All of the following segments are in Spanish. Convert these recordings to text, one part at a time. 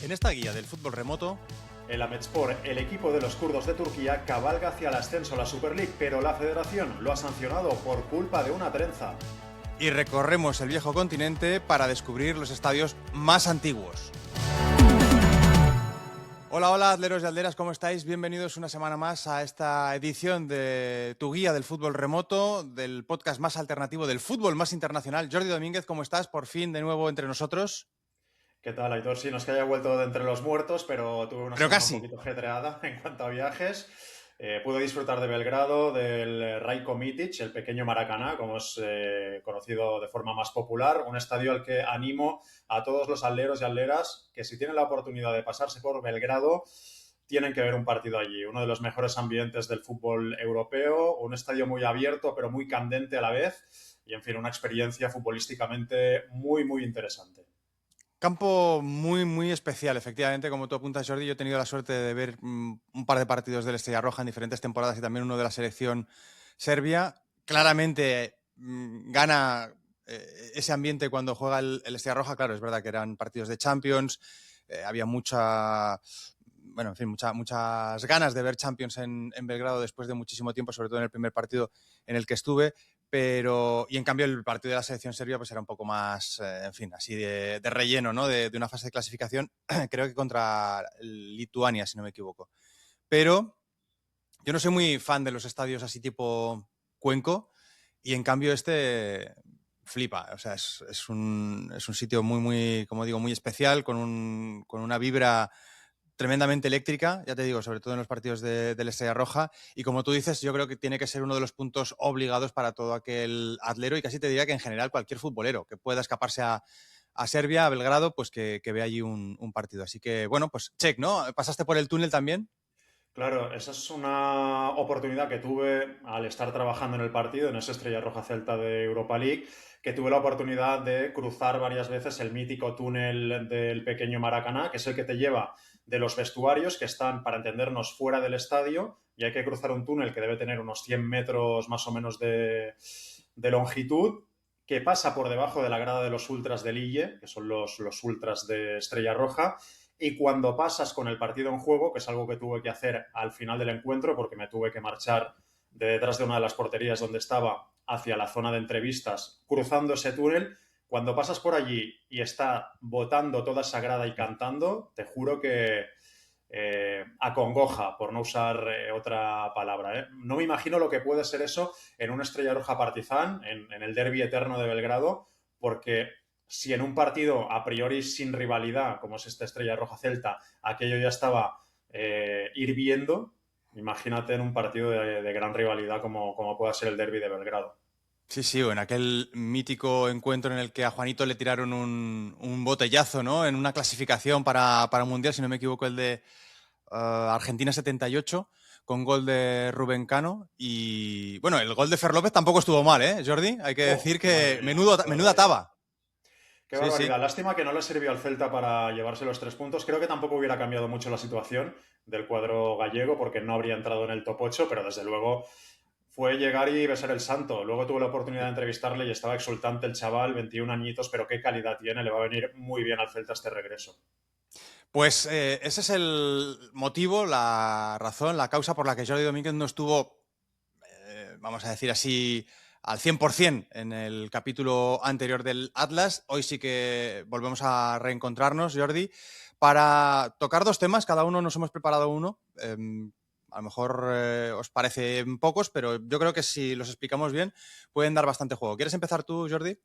En esta guía del fútbol remoto, el Ahmetspor, el equipo de los kurdos de Turquía, cabalga hacia el ascenso a la Super League, pero la federación lo ha sancionado por culpa de una trenza. Y recorremos el viejo continente para descubrir los estadios más antiguos. Hola, hola, atleros y atleras, ¿cómo estáis? Bienvenidos una semana más a esta edición de tu guía del fútbol remoto, del podcast más alternativo, del fútbol más internacional. Jordi Domínguez, ¿cómo estás? Por fin de nuevo entre nosotros. ¿Qué tal, Aitor? Sí, no es que haya vuelto de entre los muertos, pero tuve una semana Casi. un poquito ajetreada en cuanto a viajes. Pude disfrutar de Belgrado, del Rajko Mitic, el pequeño Maracaná, como es conocido de forma más popular, un estadio al que animo a todos los atleros y atleras que si tienen la oportunidad de pasarse por Belgrado, tienen que ver un partido allí. Uno de los mejores ambientes del fútbol europeo, un estadio muy abierto pero muy candente a la vez y, en fin, una experiencia futbolísticamente muy, muy interesante. Campo muy, muy especial, efectivamente, como tú apuntas, Jordi. Yo he tenido la suerte de ver un par de partidos del Estrella Roja en diferentes temporadas y también uno de la selección serbia. Claramente gana ese ambiente cuando juega el Estrella Roja. Claro, es verdad que eran partidos de Champions, había muchas ganas de ver Champions en Belgrado después de muchísimo tiempo, sobre todo en el primer partido en el que estuve. Y en cambio el partido de la selección serbia pues era un poco más, así de relleno, ¿no? De una fase de clasificación, creo que contra Lituania, si no me equivoco. Pero yo no soy muy fan de los estadios así tipo Cuenco y en cambio flipa. O sea, es un sitio muy, muy, como digo, muy especial, con una vibra tremendamente eléctrica, ya te digo, sobre todo en los partidos del Estrella Roja, y como tú dices, yo creo que tiene que ser uno de los puntos obligados para todo aquel atlero, y casi te diría que en general cualquier futbolero que pueda escaparse a Serbia, a Belgrado, pues que vea allí un partido. Así que, bueno, pues check, ¿no? ¿Pasaste por el túnel también? Claro, esa es una oportunidad que tuve al estar trabajando en el partido, en esa Estrella Roja Celta de Europa League, que tuve la oportunidad de cruzar varias veces el mítico túnel del pequeño Maracaná, que es el que te lleva de los vestuarios que están, para entendernos, fuera del estadio, y hay que cruzar un túnel que debe tener unos 100 metros más o menos de longitud, que pasa por debajo de la grada de los ultras de Lille, que son los ultras de Estrella Roja, y cuando pasas con el partido en juego, que es algo que tuve que hacer al final del encuentro porque me tuve que marchar de detrás de una de las porterías donde estaba hacia la zona de entrevistas, cruzando ese túnel, cuando pasas por allí y está botando toda esa grada y cantando, te juro que acongoja, por no usar otra palabra. No me imagino lo que puede ser eso en una Estrella Roja Partizan, en el derbi eterno de Belgrado, porque si en un partido a priori sin rivalidad, como es esta Estrella Roja Celta, aquello ya estaba hirviendo, imagínate en un partido de gran rivalidad como pueda ser el derbi de Belgrado. Sí, o en aquel mítico encuentro en el que a Juanito le tiraron un botellazo, ¿no? En una clasificación para un Mundial, si no me equivoco, el de Argentina 78, con gol de Rubén Cano. Y bueno, el gol de Fer López tampoco estuvo mal, ¿eh, Jordi? Hay que decir que Madre mía, qué menuda barbaridad. taba. Qué Sí, barbaridad. sí. Lástima que no le sirvió al Celta para llevarse los 3 puntos. Creo que tampoco hubiera cambiado mucho la situación del cuadro gallego porque no habría entrado en el top 8, pero desde luego fue llegar y besar el santo. Luego tuve la oportunidad de entrevistarle y estaba exultante el chaval, 21 añitos, pero qué calidad tiene. Le va a venir muy bien al Celta este regreso. Pues ese es el motivo, la razón, la causa por la que Jordi Domínguez no estuvo, vamos a decir así, al 100% en el capítulo anterior del Atlas. Hoy sí que volvemos a reencontrarnos, Jordi, para tocar dos temas. Cada uno nos hemos preparado uno. A lo mejor os parecen pocos, pero yo creo que si los explicamos bien pueden dar bastante juego. ¿Quieres empezar tú, Jordi?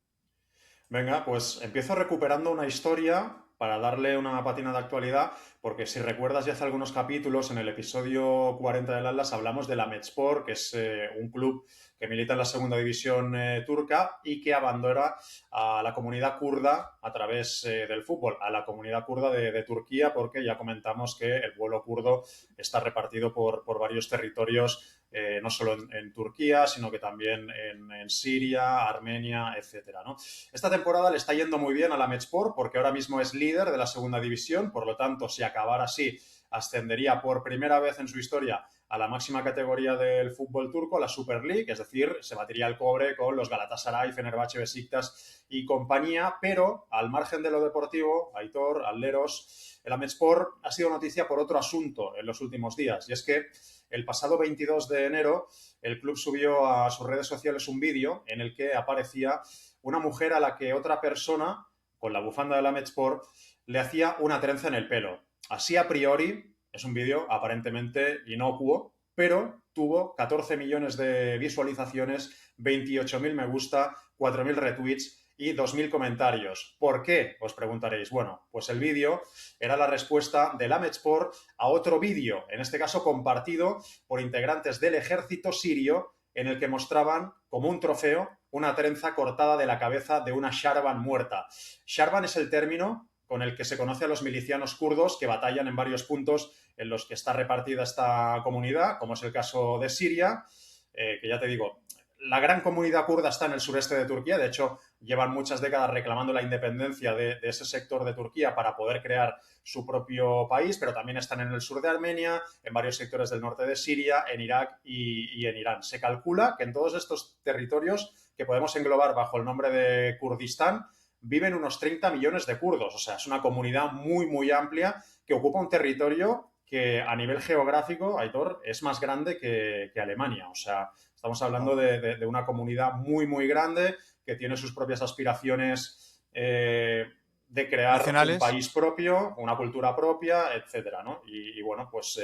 Venga, pues empiezo recuperando una historia para darle una patina de actualidad, porque si recuerdas ya hace algunos capítulos, en el episodio 40 del Atlas hablamos de la Ahmetspor, que es un club que milita en la segunda división turca y que abandona a la comunidad kurda a través del fútbol, a la comunidad kurda de Turquía, porque ya comentamos que el pueblo kurdo está repartido por varios territorios, no solo en Turquía, sino que también en Siria, Armenia, etcétera, ¿no? Esta temporada le está yendo muy bien a la Ahmetspor porque ahora mismo es líder de la segunda división, por lo tanto, si acabara así, ascendería por primera vez en su historia a la máxima categoría del fútbol turco, la Super League, es decir, se batiría el cobre con los Galatasaray, Fenerbahce, Besiktas y compañía, pero al margen de lo deportivo, Aitor, Alderos, el Ahmedspor ha sido noticia por otro asunto en los últimos días, y es que el pasado 22 de enero el club subió a sus redes sociales un vídeo en el que aparecía una mujer a la que otra persona, con la bufanda del Ahmedspor, le hacía una trenza en el pelo. Así a priori, es un vídeo aparentemente inocuo, pero tuvo 14 millones de visualizaciones, 28.000 me gusta, 4.000 retweets y 2.000 comentarios. ¿Por qué? Os preguntaréis. Bueno, pues el vídeo era la respuesta del Ahmedspor a otro vídeo, en este caso compartido por integrantes del ejército sirio, en el que mostraban como un trofeo una trenza cortada de la cabeza de una Sharban muerta. Sharban es el término con el que se conoce a los milicianos kurdos que batallan en varios puntos en los que está repartida esta comunidad, como es el caso de Siria, que ya te digo, la gran comunidad kurda está en el sureste de Turquía, de hecho llevan muchas décadas reclamando la independencia de ese sector de Turquía para poder crear su propio país, pero también están en el sur de Armenia, en varios sectores del norte de Siria, en Irak y en Irán. Se calcula que en todos estos territorios, que podemos englobar bajo el nombre de Kurdistán, viven unos 30 millones de kurdos, o sea, es una comunidad muy, muy amplia que ocupa un territorio que a nivel geográfico, Aitor, es más grande que Alemania, o sea, estamos hablando de una comunidad muy, muy grande que tiene sus propias aspiraciones de crear nacionales. un país propio, una cultura propia, etcétera, ¿no? Y bueno, pues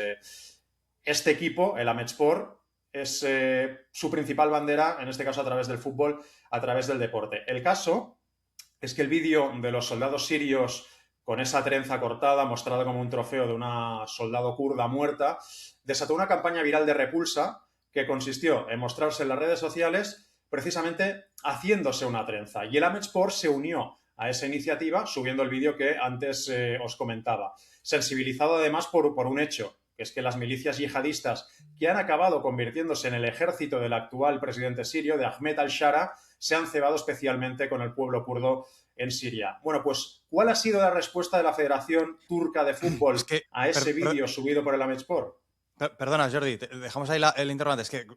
este equipo, el Ahmedspor, es su principal bandera, en este caso a través del fútbol, a través del deporte. El caso es que el vídeo de los soldados sirios con esa trenza cortada, mostrada como un trofeo de una soldado kurda muerta, desató una campaña viral de repulsa que consistió en mostrarse en las redes sociales precisamente haciéndose una trenza. Y el Ahmedspor se unió a esa iniciativa subiendo el vídeo que antes os comentaba. Sensibilizado además por un hecho, que es que las milicias yihadistas que han acabado convirtiéndose en el ejército del actual presidente sirio, de Ahmed al-Shara, se han cebado especialmente con el pueblo kurdo en Siria. Bueno, pues, ¿cuál ha sido la respuesta de la Federación Turca de Fútbol a ese vídeo subido por el Ahmedspor? Perdona, Jordi, dejamos ahí el interrogante. Es que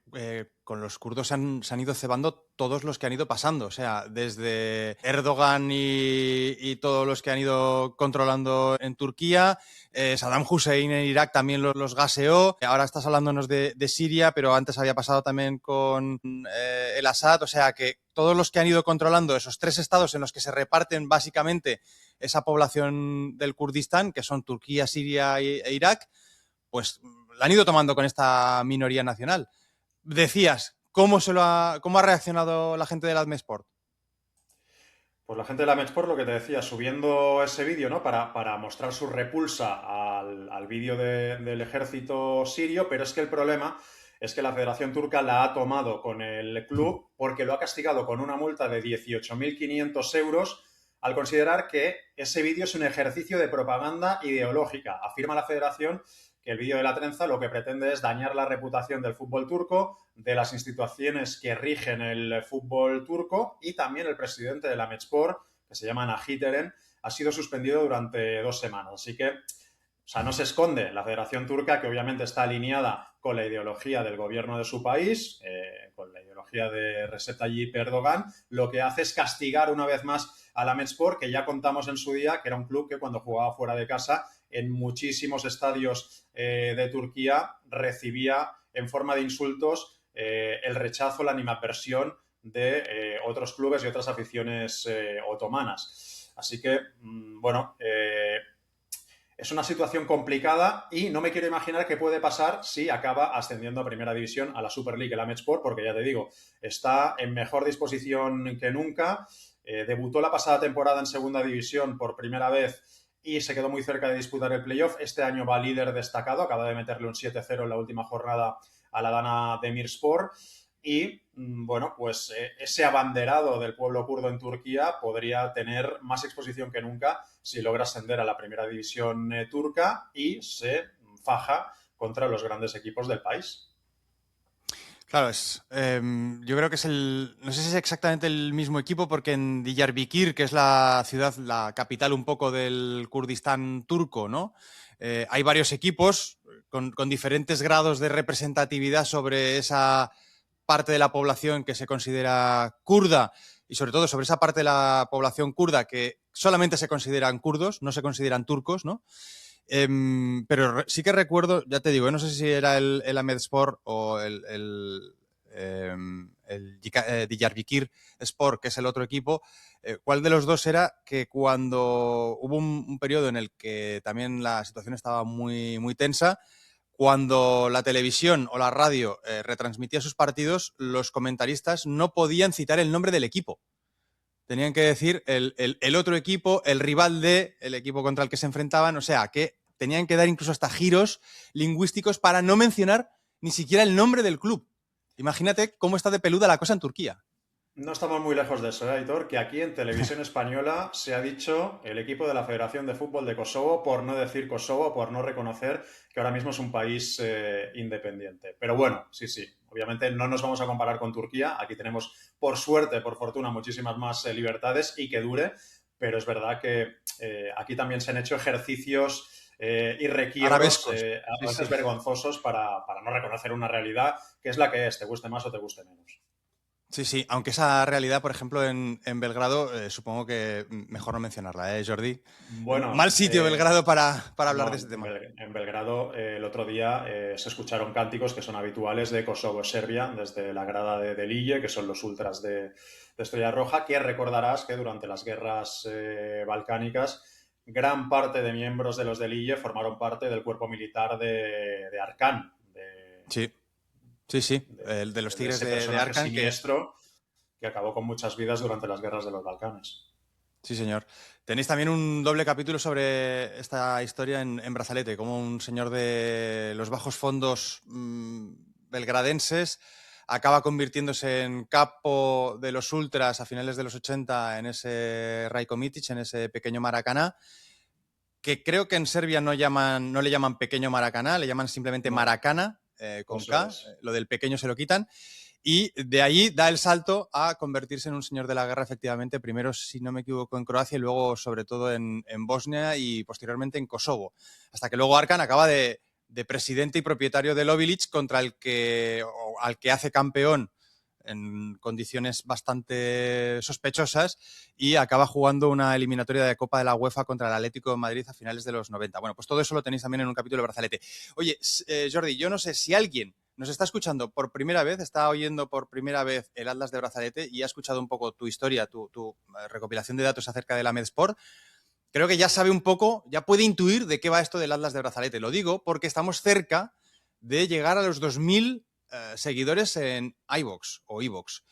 con los kurdos se han ido cebando todos los que han ido pasando. O sea, desde Erdogan y todos los que han ido controlando en Turquía. Saddam Hussein en Irak también los gaseó. Ahora estás hablándonos de Siria, pero antes había pasado también con el Assad. O sea, que todos los que han ido controlando esos tres estados en los que se reparten básicamente esa población del Kurdistán, que son Turquía, Siria e Irak, pues la han ido tomando con esta minoría nacional. Decías, ¿cómo ha reaccionado la gente del Ahmedspor? Pues la gente de la Ahmedspor, lo que te decía, subiendo ese vídeo, ¿no? Para mostrar su repulsa al vídeo del ejército sirio, pero es que el problema es que la Federación Turca la ha tomado con el club porque lo ha castigado con una multa de 18.500 euros al considerar que ese vídeo es un ejercicio de propaganda ideológica. Afirma la Federación que el vídeo de la trenza lo que pretende es dañar la reputación del fútbol turco, de las instituciones que rigen el fútbol turco, y también el presidente de la Ahmedspor, que se llama Nahi Eren, ha sido suspendido durante 2 semanas. Así que, o sea, no se esconde la Federación Turca, que obviamente está alineada con la ideología del gobierno de su país, con la ideología de Recep Tayyip Erdogan, lo que hace es castigar una vez más al Ahmedspor, que ya contamos en su día que era un club que cuando jugaba fuera de casa en muchísimos estadios de Turquía recibía en forma de insultos el rechazo, la animadversión de otros clubes y otras aficiones otomanas. Así que, bueno, es una situación complicada y no me quiero imaginar qué puede pasar si acaba ascendiendo a Primera División, a la Super League, el Ahmedspor, porque ya te digo, está en mejor disposición que nunca. Debutó la pasada temporada en Segunda División por primera vez y se quedó muy cerca de disputar el playoff. Este año va líder destacado, acaba de meterle un 7-0 en la última jornada a la Adana Demirspor. Y, bueno, pues ese abanderado del pueblo kurdo en Turquía podría tener más exposición que nunca si logra ascender a la Primera División turca y se faja contra los grandes equipos del país. Claro, yo creo que no sé si es exactamente el mismo equipo, porque en Diyarbakir, que es la ciudad, la capital un poco del Kurdistán turco, ¿no? Hay varios equipos con diferentes grados de representatividad sobre esa parte de la población que se considera kurda, y sobre todo sobre esa parte de la población kurda que solamente se consideran kurdos, no se consideran turcos, ¿no? Pero sí que recuerdo, ya te digo, no sé si era el Ahmedspor o el Diyarbakir Sport, que es el otro equipo. ¿Cuál de los dos era que cuando hubo un periodo en el que también la situación estaba muy, muy tensa, cuando la televisión o la radio retransmitía sus partidos, los comentaristas no podían citar el nombre del equipo? Tenían que decir el otro equipo, el rival el equipo contra el que se enfrentaban, o sea, que tenían que dar incluso hasta giros lingüísticos para no mencionar ni siquiera el nombre del club. Imagínate cómo está de peluda la cosa en Turquía. No estamos muy lejos de eso, Aitor, que aquí en Televisión Española se ha dicho el equipo de la Federación de Fútbol de Kosovo, por no decir Kosovo, por no reconocer que ahora mismo es un país independiente. Pero bueno, sí, sí, obviamente no nos vamos a comparar con Turquía. Aquí tenemos, por suerte, por fortuna, muchísimas más libertades y que dure, pero es verdad que aquí también se han hecho ejercicios y requiebros Arabescos. a Sí, veces sí. vergonzosos para no reconocer una realidad que es la que es, te guste más o te guste menos. Sí, sí, aunque esa realidad, por ejemplo, en Belgrado, supongo que mejor no mencionarla, ¿eh, Jordi? Mal Bueno, sitio Belgrado para hablar no, de ese tema. En Belgrado el otro día se escucharon cánticos que son habituales de Kosovo-Serbia desde la grada de Lille, que son los ultras de Estrella Roja, que recordarás que durante las guerras balcánicas gran parte de miembros de los de Lille formaron parte del cuerpo militar de Arcán, Sí, sí, sí, el de los de Tigres ese de personaje Arkan, que siniestro que acabó con muchas vidas durante las guerras de los Balcanes. sí, señor. Tenéis también un doble capítulo sobre esta historia en Brazalete, como un señor de los bajos fondos belgradenses acaba convirtiéndose en capo de los ultras a finales de los 80 en ese Rajko Mitic, en ese pequeño Maracaná, que creo que en Serbia no le llaman pequeño Maracaná, le llaman simplemente No, Maracana, con eso K, es. lo del pequeño se lo quitan. Y de ahí da el salto a convertirse en un señor de la guerra, efectivamente, primero, si no me equivoco, en Croacia y luego, sobre todo, en Bosnia y posteriormente en Kosovo. Hasta que luego Arkan acaba de presidente y propietario del Obilic, al que hace campeón en condiciones bastante sospechosas y acaba jugando una eliminatoria de Copa de la UEFA contra el Atlético de Madrid a finales de los 90. Bueno, pues todo eso lo tenéis también en un capítulo de Brazalete. Oye, Jordi, yo no sé si alguien nos está escuchando por primera vez, está oyendo por primera vez el Atlas de Brazalete y ha escuchado un poco tu historia, tu recopilación de datos acerca del Ahmedspor. Creo que ya sabe un poco, ya puede intuir de qué va esto del Atlas de Brazalete. Lo digo porque estamos cerca de llegar a los 2000 seguidores en iVoox o iVoox,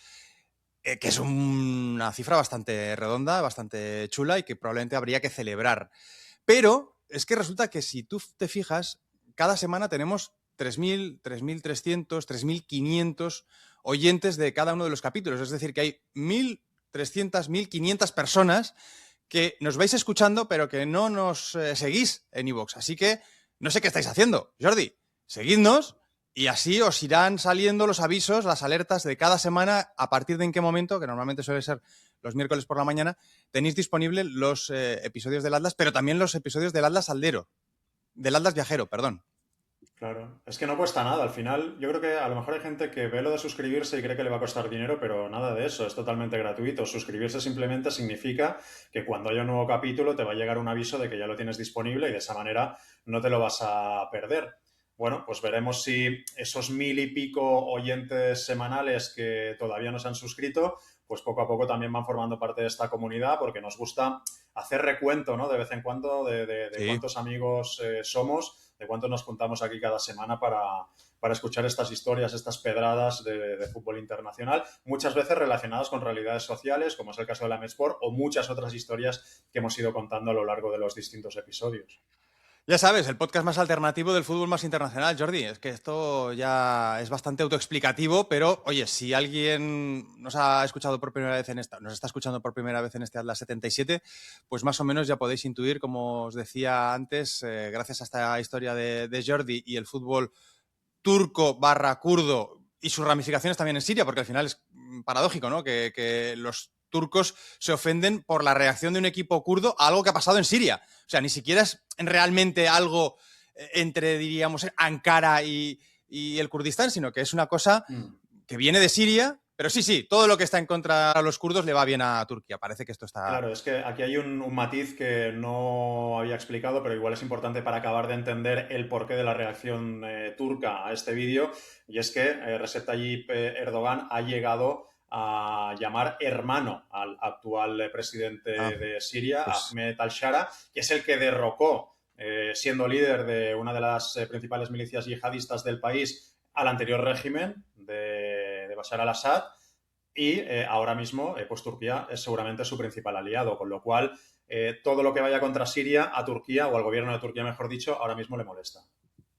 que es una cifra bastante redonda, bastante chula y que probablemente habría que celebrar. Pero es que resulta que si tú te fijas, cada semana tenemos 3.000, 3.300, 3.500 oyentes de cada uno de los capítulos. Es decir, que hay 1.300, 1.500 personas que nos vais escuchando, pero que no nos seguís en iVoox. Así que no sé qué estáis haciendo, Jordi. Seguidnos y así os irán saliendo los avisos, las alertas de cada semana, a partir de en qué momento, que normalmente suele ser los miércoles por la mañana, tenéis disponibles los episodios del Atlas, pero también los episodios del Atlas Aldero, del Atlas Viajero, perdón. Claro, es que no cuesta nada. Al final, yo creo que a lo mejor hay gente que ve lo de suscribirse y cree que le va a costar dinero, pero nada de eso, es totalmente gratuito. Suscribirse simplemente significa que cuando haya un nuevo capítulo te va a llegar un aviso de que ya lo tienes disponible y de esa manera no te lo vas a perder. Bueno, pues veremos si esos 1.000 y pico oyentes semanales que todavía no se han suscrito, pues poco a poco también van formando parte de esta comunidad porque nos gusta hacer recuento, ¿no? De vez en cuando de Sí. cuántos amigos somos, de cuánto nos juntamos aquí cada semana para escuchar estas historias, estas pedradas de fútbol internacional, muchas veces relacionadas con realidades sociales, como es el caso de la Mesport, o muchas otras historias que hemos ido contando a lo largo de los distintos episodios. Ya sabes, el podcast más alternativo del fútbol más internacional, Jordi. Es que esto ya es bastante autoexplicativo, pero oye, si alguien nos ha escuchado por primera vez nos está escuchando por primera vez en este Atlas 77, pues más o menos ya podéis intuir, como os decía antes, gracias a esta historia de Jordi y el fútbol turco barra kurdo, y sus ramificaciones también en Siria, porque al final es paradójico, ¿no? Que los turcos se ofenden por la reacción de un equipo kurdo a algo que ha pasado en Siria. O sea, ni siquiera es realmente algo entre, diríamos, Ankara y el Kurdistán, sino que es una cosa que viene de Siria. Pero sí, todo lo que está en contra de los kurdos le va bien a Turquía. Parece que esto está... Claro, es que aquí hay un matiz que no había explicado, pero igual es importante para acabar de entender el porqué de la reacción turca a este vídeo, y es que Recep Tayyip Erdogan ha llegado a llamar hermano al actual presidente de Siria, pues... Ahmed al-Shara, que es el que derrocó, siendo líder de una de las principales milicias yihadistas del país, al anterior régimen de Bashar al-Assad. Y ahora mismo, pues Turquía es seguramente su principal aliado, con lo cual todo lo que vaya contra Siria a Turquía, o al gobierno de Turquía, mejor dicho, ahora mismo le molesta.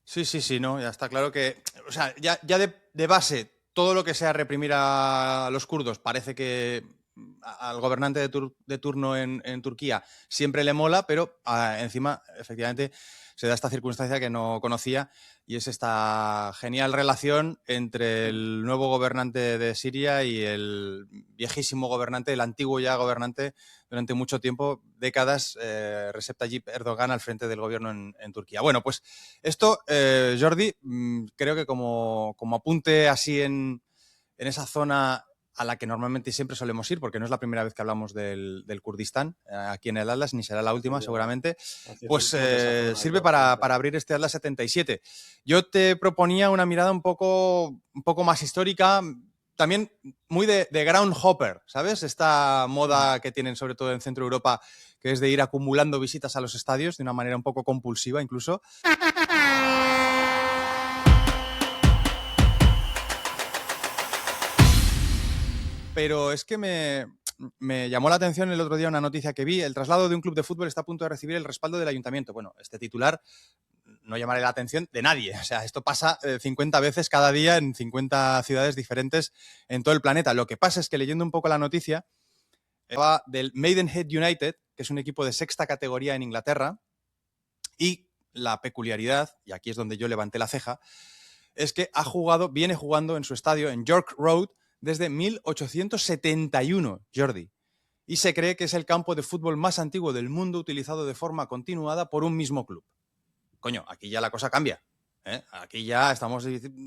Sí, no, ya está claro que, o sea, ya de base, todo lo que sea reprimir a los kurdos parece que al gobernante de turno en Turquía siempre le mola, pero encima, efectivamente, se da esta circunstancia que no conocía, y es esta genial relación entre el nuevo gobernante de Siria y el viejísimo gobernante, el antiguo ya gobernante durante mucho tiempo, décadas, Recep Tayyip Erdogan al frente del gobierno en Turquía. Bueno, pues esto, Jordi, creo que como apunte así en esa zona a la que normalmente siempre solemos ir, porque no es la primera vez que hablamos del Kurdistán aquí en el Atlas, ni será la última seguramente, pues sirve para abrir este Atlas 77. Yo te proponía una mirada un poco más histórica, también muy de groundhopper, ¿sabes? Esta moda que tienen sobre todo en Centro Europa, que es de ir acumulando visitas a los estadios de una manera un poco compulsiva incluso. Pero es que me llamó la atención el otro día una noticia que vi. El traslado de un club de fútbol está a punto de recibir el respaldo del ayuntamiento. Bueno, este titular no llamará la atención de nadie. O sea, esto pasa 50 veces cada día en 50 ciudades diferentes en todo el planeta. Lo que pasa es que leyendo un poco la noticia, va del Maidenhead United, que es un equipo de sexta categoría en Inglaterra, y la peculiaridad, y aquí es donde yo levanté la ceja, es que viene jugando en su estadio en York Road desde 1871, Jordi. Y se cree que es el campo de fútbol más antiguo del mundo utilizado de forma continuada por un mismo club. Coño, aquí ya la cosa cambia. Aquí ya estamos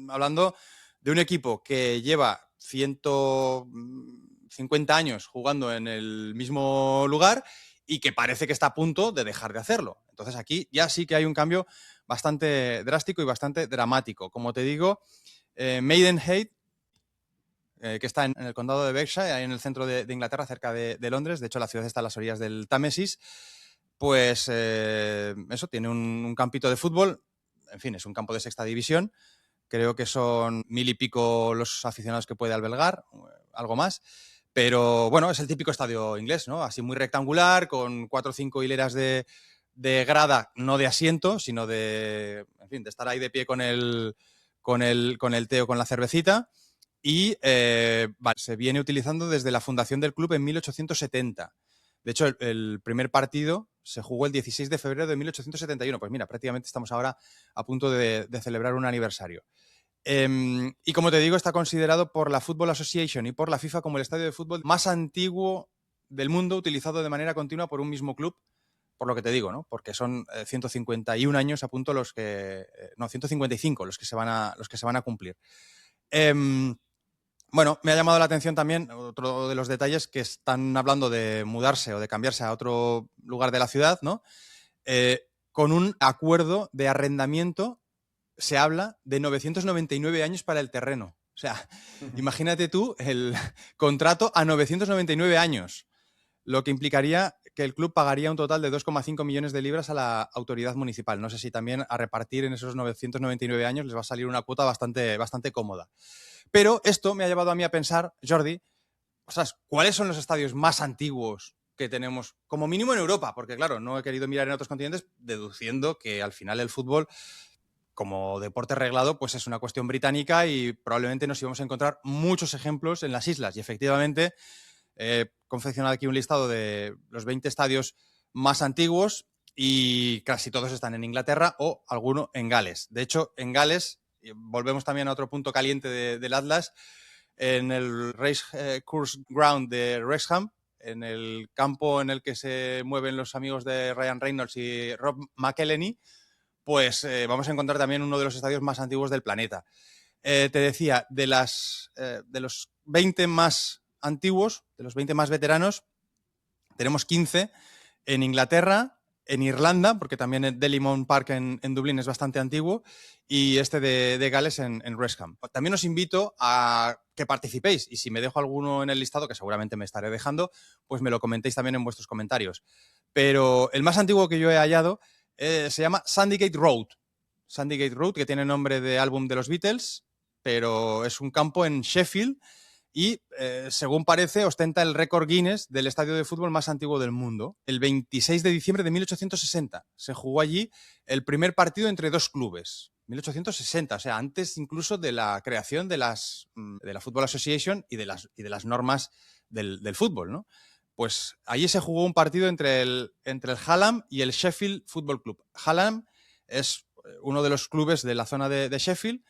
hablando de un equipo que lleva 150 años jugando en el mismo lugar y que parece que está a punto de dejar de hacerlo. Entonces aquí ya sí que hay un cambio bastante drástico y bastante dramático. Como te digo, Maidenhead, que está en el condado de Berkshire, ahí en el centro de Inglaterra, cerca de Londres. De hecho, la ciudad está a las orillas del Támesis. Pues eso, tiene un campito de fútbol. En fin, es un campo de sexta división. Creo que son 1000 y pico los aficionados que puede albergar, algo más. Pero bueno, es el típico estadio inglés, ¿no? Así muy rectangular, con 4 o 5 hileras de grada, no de asiento, sino de estar ahí de pie con el té o con la cervecita. Y se viene utilizando desde la fundación del club en 1870. De hecho, el primer partido se jugó el 16 de febrero de 1871. Pues mira, prácticamente estamos ahora a punto de celebrar un aniversario. Y como te digo, está considerado por la Football Association y por la FIFA como el estadio de fútbol más antiguo del mundo utilizado de manera continua por un mismo club, por lo que te digo, ¿no? Porque son 151 años a punto los que... no, 155 los que se van a cumplir. Bueno, me ha llamado la atención también otro de los detalles, que están hablando de mudarse o de cambiarse a otro lugar de la ciudad, ¿no? Con un acuerdo de arrendamiento se habla de 999 años para el terreno. O sea, imagínate tú el contrato a 999 años, lo que implicaría que el club pagaría un total de 2,5 millones de libras a la autoridad municipal. No sé si también a repartir en esos 999 años les va a salir una cuota bastante cómoda. Pero esto me ha llevado a mí a pensar, Jordi, ostras, ¿cuáles son los estadios más antiguos que tenemos, como mínimo en Europa? Porque claro, no he querido mirar en otros continentes, deduciendo que al final el fútbol, como deporte reglado, pues es una cuestión británica y probablemente nos íbamos a encontrar muchos ejemplos en las islas. Y efectivamente, he confeccionado aquí un listado de los 20 estadios más antiguos y casi todos están en Inglaterra o alguno en Gales. De hecho, en Gales y volvemos también a otro punto caliente del Atlas, en el Race Course Ground de Wrexham, en el campo en el que se mueven los amigos de Ryan Reynolds y Rob McElhenney, pues vamos a encontrar también uno de los estadios más antiguos del planeta. Te decía, de los 20 más antiguos, de los 20 más veteranos, tenemos 15 en Inglaterra, en Irlanda, porque también el Delymount Park en Dublín es bastante antiguo, y este de Gales en Wrexham. También os invito a que participéis, y si me dejo alguno en el listado, que seguramente me estaré dejando, pues me lo comentéis también en vuestros comentarios. Pero el más antiguo que yo he hallado se llama Sandygate Road. Sandygate Road, que tiene nombre de álbum de los Beatles, pero es un campo en Sheffield y, según parece, ostenta el récord Guinness del estadio de fútbol más antiguo del mundo. El 26 de diciembre de 1860 se jugó allí el primer partido entre dos clubes. 1860, o sea, antes incluso de la creación de la Football Association y de las normas del fútbol, ¿no? Pues allí se jugó un partido entre el Hallam y el Sheffield Football Club. Hallam es uno de los clubes de la zona de Sheffield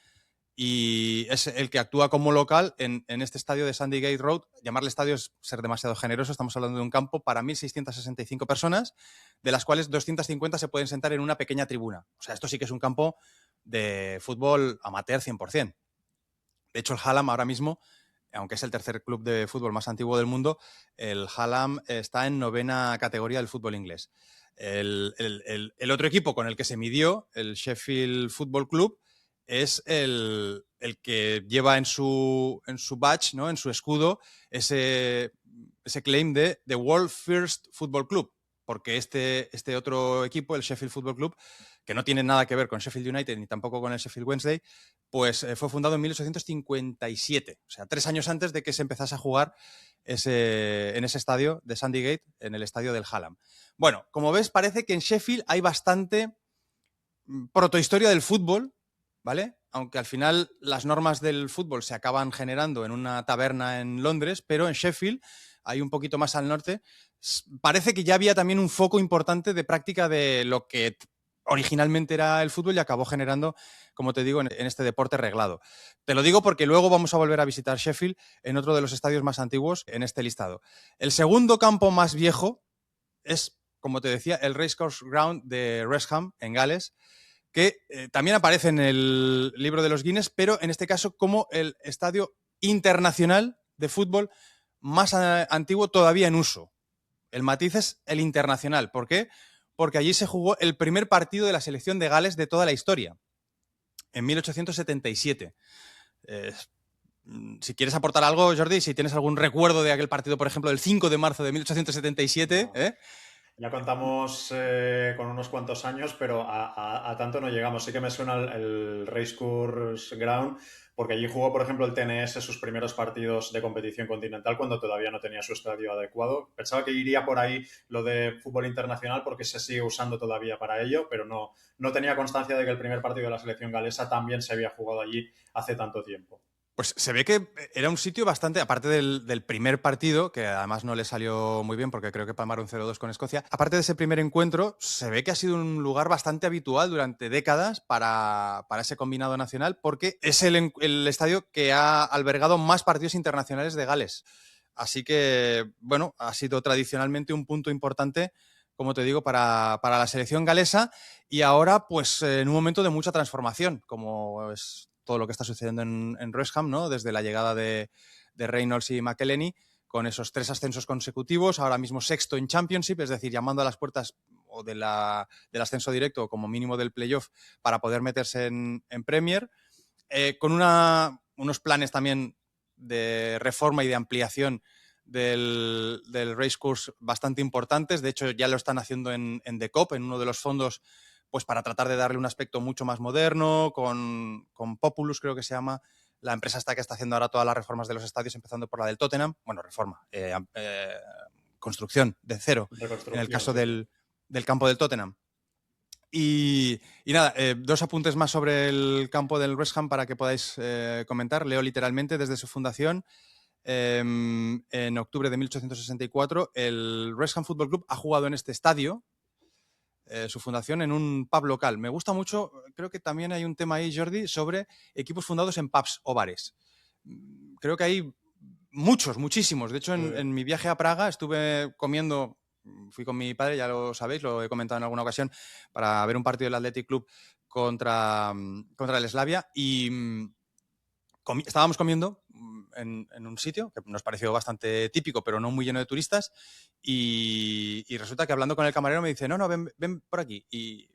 y es el que actúa como local en este estadio de Sandygate Road. Llamarle estadio es ser demasiado generoso, estamos hablando de un campo para 1.665 personas, de las cuales 250 se pueden sentar en una pequeña tribuna. O sea, esto sí que es un campo de fútbol amateur 100%. De hecho, el Hallam ahora mismo, aunque es el tercer club de fútbol más antiguo del mundo, el Hallam está en 9ª categoría del fútbol inglés. El otro equipo con el que se midió, el Sheffield Football Club, es el que lleva en su badge, ¿no? En su escudo, ese claim de The World First Football Club, porque este otro equipo, el Sheffield Football Club, que no tiene nada que ver con Sheffield United ni tampoco con el Sheffield Wednesday, pues fue fundado en 1857, o sea, 3 años antes de que se empezase a jugar en ese estadio de Sandygate, en el estadio del Hallam. Bueno, como ves, parece que en Sheffield hay bastante protohistoria del fútbol, ¿vale? Aunque al final las normas del fútbol se acaban generando en una taberna en Londres, pero en Sheffield, ahí un poquito más al norte, parece que ya había también un foco importante de práctica de lo que originalmente era el fútbol y acabó generando, como te digo, en este deporte reglado. Te lo digo porque luego vamos a volver a visitar Sheffield en otro de los estadios más antiguos en este listado. El segundo campo más viejo es, como te decía, el Racecourse Ground de Wrexham, en Gales, que también aparece en el libro de los Guinness, pero en este caso como el estadio internacional de fútbol más antiguo todavía en uso. El matiz es el internacional. ¿Por qué? Porque allí se jugó el primer partido de la selección de Gales de toda la historia, en 1877. Si quieres aportar algo, Jordi, si tienes algún recuerdo de aquel partido, por ejemplo, del 5 de marzo de 1877, No. Ya contamos con unos cuantos años, pero a tanto no llegamos. Sí que me suena el Racecourse Ground, porque allí jugó, por ejemplo, el TNS sus primeros partidos de competición continental cuando todavía no tenía su estadio adecuado. Pensaba que iría por ahí lo de fútbol internacional porque se sigue usando todavía para ello, pero no tenía constancia de que el primer partido de la selección galesa también se había jugado allí hace tanto tiempo. Pues se ve que era un sitio bastante, aparte del primer partido, que además no le salió muy bien porque creo que palmaron 0-2 con Escocia, aparte de ese primer encuentro, se ve que ha sido un lugar bastante habitual durante décadas para ese combinado nacional, porque es el estadio que ha albergado más partidos internacionales de Gales. Así que, bueno, ha sido tradicionalmente un punto importante, como te digo, para la selección galesa, y ahora, pues, en un momento de mucha transformación, como es todo lo que está sucediendo en Wrexham, ¿no? Desde la llegada de Reynolds y McElhenney, con esos 3 ascensos consecutivos, ahora mismo sexto en Championship, es decir, llamando a las puertas o del ascenso directo o como mínimo del playoff para poder meterse en Premier, con unos planes también de reforma y de ampliación del Racecourse bastante importantes. De hecho, ya lo están haciendo en The Cop, en uno de los fondos, pues para tratar de darle un aspecto mucho más moderno, con Populus, creo que se llama, la empresa esta que está haciendo ahora todas las reformas de los estadios, empezando por la del Tottenham. Bueno, reforma, construcción de cero, en el caso del campo del Tottenham. Y nada, 2 apuntes más sobre el campo del Wrexham para que podáis comentar. Leo literalmente desde su fundación. En octubre de 1864, el Wrexham Football Club ha jugado en este estadio su fundación en un pub local. Me gusta mucho, creo que también hay un tema ahí, Jordi, sobre equipos fundados en pubs o bares. Creo que hay muchísimos. De hecho, en mi viaje a Praga estuve comiendo, fui con mi padre, ya lo sabéis, lo he comentado en alguna ocasión, para ver un partido del Athletic Club contra el Slavia y estábamos comiendo en un sitio que nos pareció bastante típico, pero no muy lleno de turistas, y resulta que hablando con el camarero me dice, no, ven por aquí. Y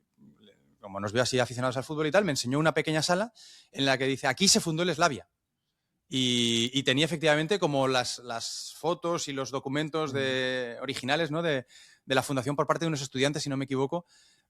como nos veo así aficionados al fútbol y tal, me enseñó una pequeña sala en la que dice, aquí se fundó el Slavia. Y tenía efectivamente como las fotos y los documentos originales, ¿no? de la fundación por parte de unos estudiantes, si no me equivoco,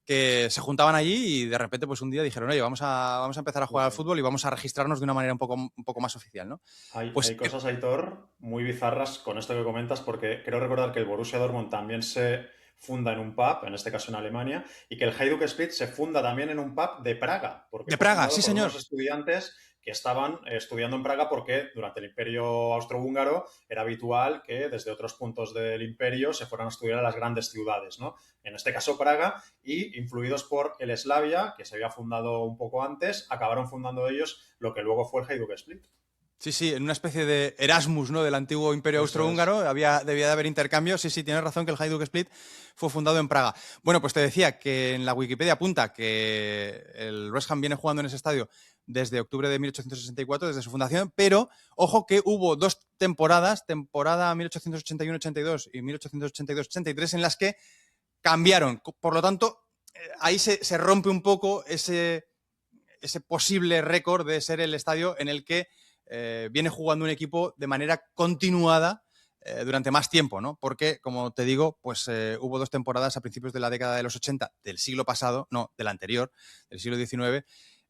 que se juntaban allí y de repente pues un día dijeron, oye, vamos a empezar a jugar al fútbol y vamos a registrarnos de una manera un poco más oficial, ¿no? Hay cosas, Aitor, muy bizarras con esto que comentas, porque creo recordar que el Borussia Dortmund también se funda en un pub, en este caso en Alemania, y que el Hajduk Split se funda también en un pub de Praga, porque de fue Praga, fundado sí, por señor. unos estudiantes que estaban estudiando en Praga porque durante el Imperio Austrohúngaro era habitual que desde otros puntos del imperio se fueran a estudiar a las grandes ciudades, ¿no? En este caso Praga, y influidos por el Slavia, que se había fundado un poco antes, acabaron fundando ellos lo que luego fue el Hajduk Split. Sí, en una especie de Erasmus, ¿no? Del antiguo Imperio Austrohúngaro. Debía de haber intercambio. Sí, tienes razón que el Hajduk Split fue fundado en Praga. Bueno, pues te decía que en la Wikipedia apunta que el West Ham viene jugando en ese estadio desde octubre de 1864, desde su fundación, pero ojo que hubo 2 temporadas, temporada 1881-82 y 1882-83, en las que cambiaron. Por lo tanto, ahí se rompe un poco ese posible récord de ser el estadio en el que viene jugando un equipo de manera continuada durante más tiempo, ¿no? Porque, como te digo, pues hubo 2 temporadas a principios de la década de los 80 del siglo pasado, no, del anterior, del siglo XIX,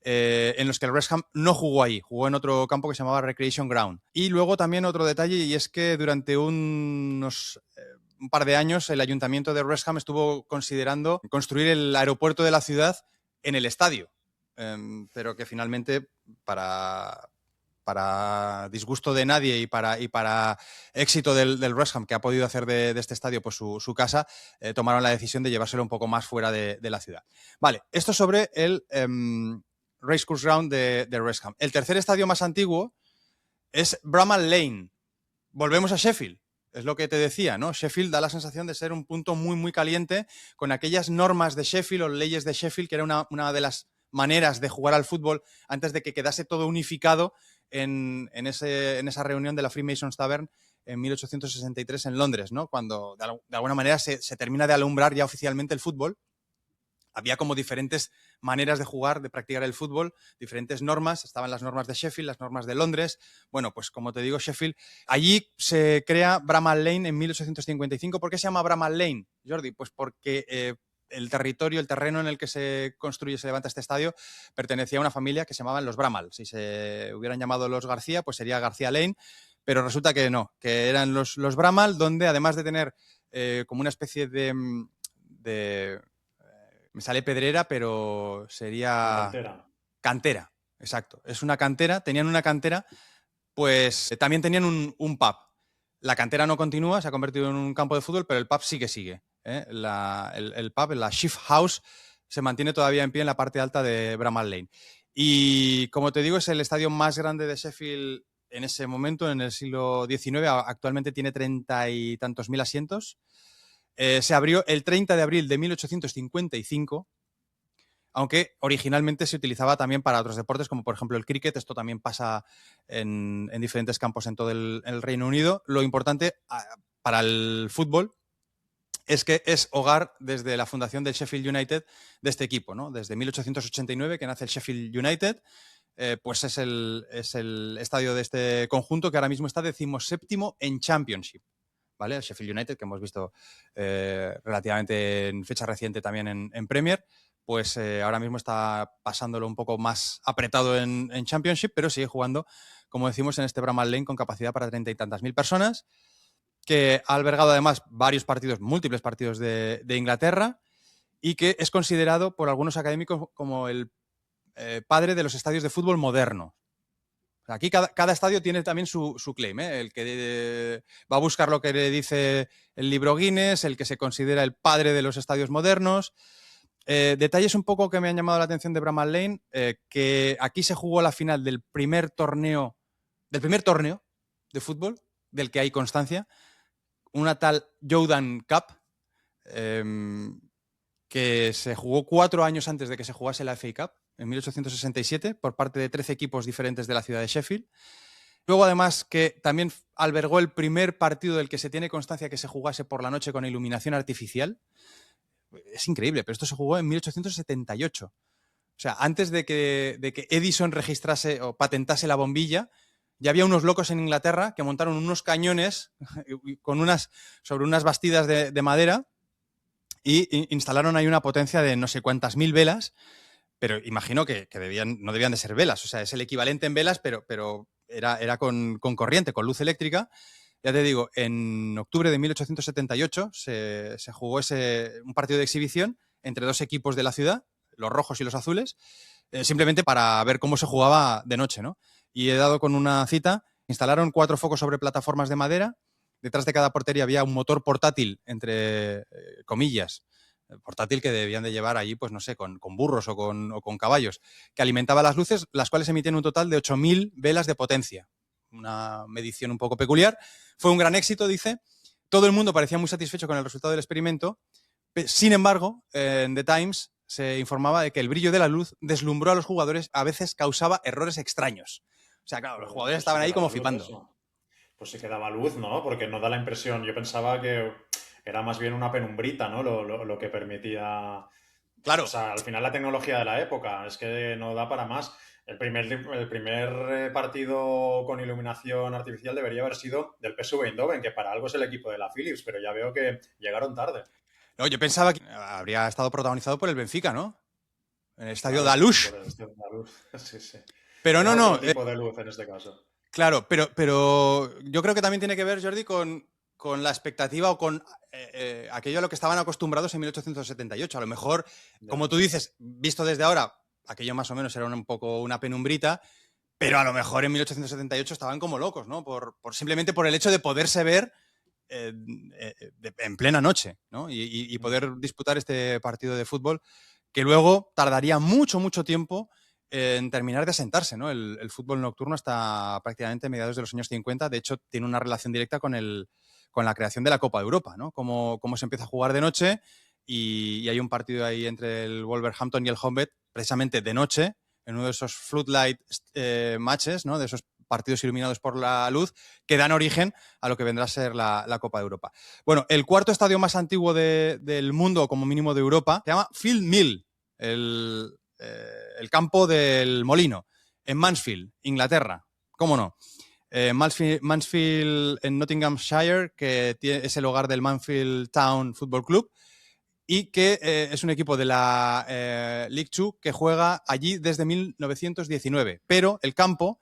en los que el West Ham no jugó ahí, jugó en otro campo que se llamaba Recreation Ground. Y luego también otro detalle, y es que durante un par de años el ayuntamiento de West Ham estuvo considerando construir el aeropuerto de la ciudad en el estadio, pero que finalmente, para disgusto de nadie y para éxito del West Ham, que ha podido hacer de este estadio pues su casa, tomaron la decisión de llevárselo un poco más fuera de la ciudad. Vale, esto sobre el Racecourse Ground de West Ham. El tercer estadio más antiguo es Bramall Lane. Volvemos a Sheffield. Es lo que te decía, ¿no? Sheffield da la sensación de ser un punto muy, muy caliente con aquellas normas de Sheffield o leyes de Sheffield, que era una de las maneras de jugar al fútbol antes de que quedase todo unificado en esa reunión de la Freemasons Tavern en 1863 en Londres, ¿no? Cuando de alguna manera se termina de alumbrar ya oficialmente el fútbol. Había como diferentes maneras de jugar, de practicar el fútbol, diferentes normas. Estaban las normas de Sheffield, las normas de Londres. Bueno, pues como te digo, Sheffield. Allí se crea Bramall Lane en 1855. ¿Por qué se llama Bramall Lane, Jordi? Pues porque el territorio, el terreno en el que se construye, se levanta este estadio, pertenecía a una familia que se llamaban los Bramall. Si se hubieran llamado los García, pues sería García Lane, pero resulta que no, que eran los Bramall, donde además de tener como una especie de me sale pedrera, pero sería cantera, exacto. Es una cantera, tenían una cantera, pues también tenían un pub. La cantera no continúa, se ha convertido en un campo de fútbol, pero el pub sí que sigue. El pub, la Shift House, se mantiene todavía en pie en la parte alta de Bramall Lane. Y como te digo, es el estadio más grande de Sheffield en ese momento, en el siglo XIX. Actualmente tiene 30 y tantos mil asientos. Se abrió el 30 de abril de 1855, aunque originalmente se utilizaba también para otros deportes, como por ejemplo el cricket. Esto también pasa en diferentes campos en todo el Reino Unido. Lo importante para el fútbol es que es hogar desde la fundación del Sheffield United de este equipo, ¿no? Desde 1889, que nace el Sheffield United, pues es el estadio de este conjunto, que ahora mismo está 17º en Championship. ¿Vale? El Sheffield United, que hemos visto relativamente en fecha reciente también en Premier, pues ahora mismo está pasándolo un poco más apretado en Championship, pero sigue jugando, como decimos, en este Bramall Lane con capacidad para 30 y tantas mil personas, que ha albergado además varios partidos, múltiples partidos de Inglaterra, y que es considerado por algunos académicos como el padre de los estadios de fútbol moderno. Aquí cada estadio tiene también su claim, ¿eh? El que va a buscar lo que le dice el libro Guinness, el que se considera el padre de los estadios modernos. Detalles un poco que me han llamado la atención de Bramall Lane, que aquí se jugó la final del primer torneo de fútbol, del que hay constancia, una tal Jordan Cup, que se jugó 4 años antes de que se jugase la FA Cup, en 1867, por parte de 13 equipos diferentes de la ciudad de Sheffield. Luego, además, que también albergó el primer partido del que se tiene constancia que se jugase por la noche con iluminación artificial. Es increíble, pero esto se jugó en 1878. O sea, antes de que Edison registrase o patentase la bombilla, ya había unos locos en Inglaterra que montaron unos cañones sobre unas bastidas de madera y instalaron ahí una potencia de no sé cuántas mil velas, pero imagino que no debían de ser velas. O sea, es el equivalente en velas, pero era con corriente, con luz eléctrica. Ya te digo, en octubre de 1878 se jugó un partido de exhibición entre 2 equipos de la ciudad, los rojos y los azules, simplemente para ver cómo se jugaba de noche, ¿no? Y he dado con una cita. Instalaron 4 focos sobre plataformas de madera. Detrás de cada portería había un motor portátil, entre comillas, portátil que debían de llevar allí, pues no sé, con burros o con caballos, que alimentaba las luces, las cuales emitían un total de 8.000 velas de potencia. Una medición un poco peculiar. Fue un gran éxito, dice. Todo el mundo parecía muy satisfecho con el resultado del experimento. Sin embargo, en The Times se informaba de que el brillo de la luz deslumbró a los jugadores, a veces causaba errores extraños. O sea, claro, los jugadores estaban ahí como flipando. Pues sí que daba luz, ¿no? Porque no da la impresión. Yo pensaba que era más bien una penumbrita, ¿no? Lo que permitía. Claro. O sea, al final la tecnología de la época es que no da para más. El primer partido con iluminación artificial debería haber sido del PSV Eindhoven, que para algo es el equipo de la Philips, pero ya veo que llegaron tarde. No, yo pensaba que habría estado protagonizado por el Benfica, ¿no? En el estadio Claro, Dalush. por el estadio Dalush. Sí, sí. Pero Era no. otro tipo de luz en este caso. Claro, pero yo creo que también tiene que ver, Jordi, con la expectativa o con aquello a lo que estaban acostumbrados en 1878. A lo mejor, como tú dices, visto desde ahora, aquello más o menos era un poco una penumbrita, pero a lo mejor en 1878 estaban como locos, ¿no? Simplemente por el hecho de poderse ver en plena noche, ¿no? Y poder disputar este partido de fútbol que luego tardaría mucho, mucho tiempo en terminar de asentarse, ¿no? El fútbol nocturno hasta prácticamente mediados de los años 50. De hecho, tiene una relación directa con la creación de la Copa de Europa, ¿no? Cómo se empieza a jugar de noche y hay un partido ahí entre el Wolverhampton y el Honved, precisamente de noche, en uno de esos floodlight matches, ¿no? De esos partidos iluminados por la luz, que dan origen a lo que vendrá a ser la Copa de Europa. Bueno, el cuarto estadio más antiguo del mundo, como mínimo de Europa, se llama Field Mill, el campo del Molino, en Mansfield, Inglaterra. ¿Cómo no? Mansfield en Nottinghamshire, que es el hogar del Mansfield Town Football Club, y que es un equipo de la League Two que juega allí desde 1919. Pero el campo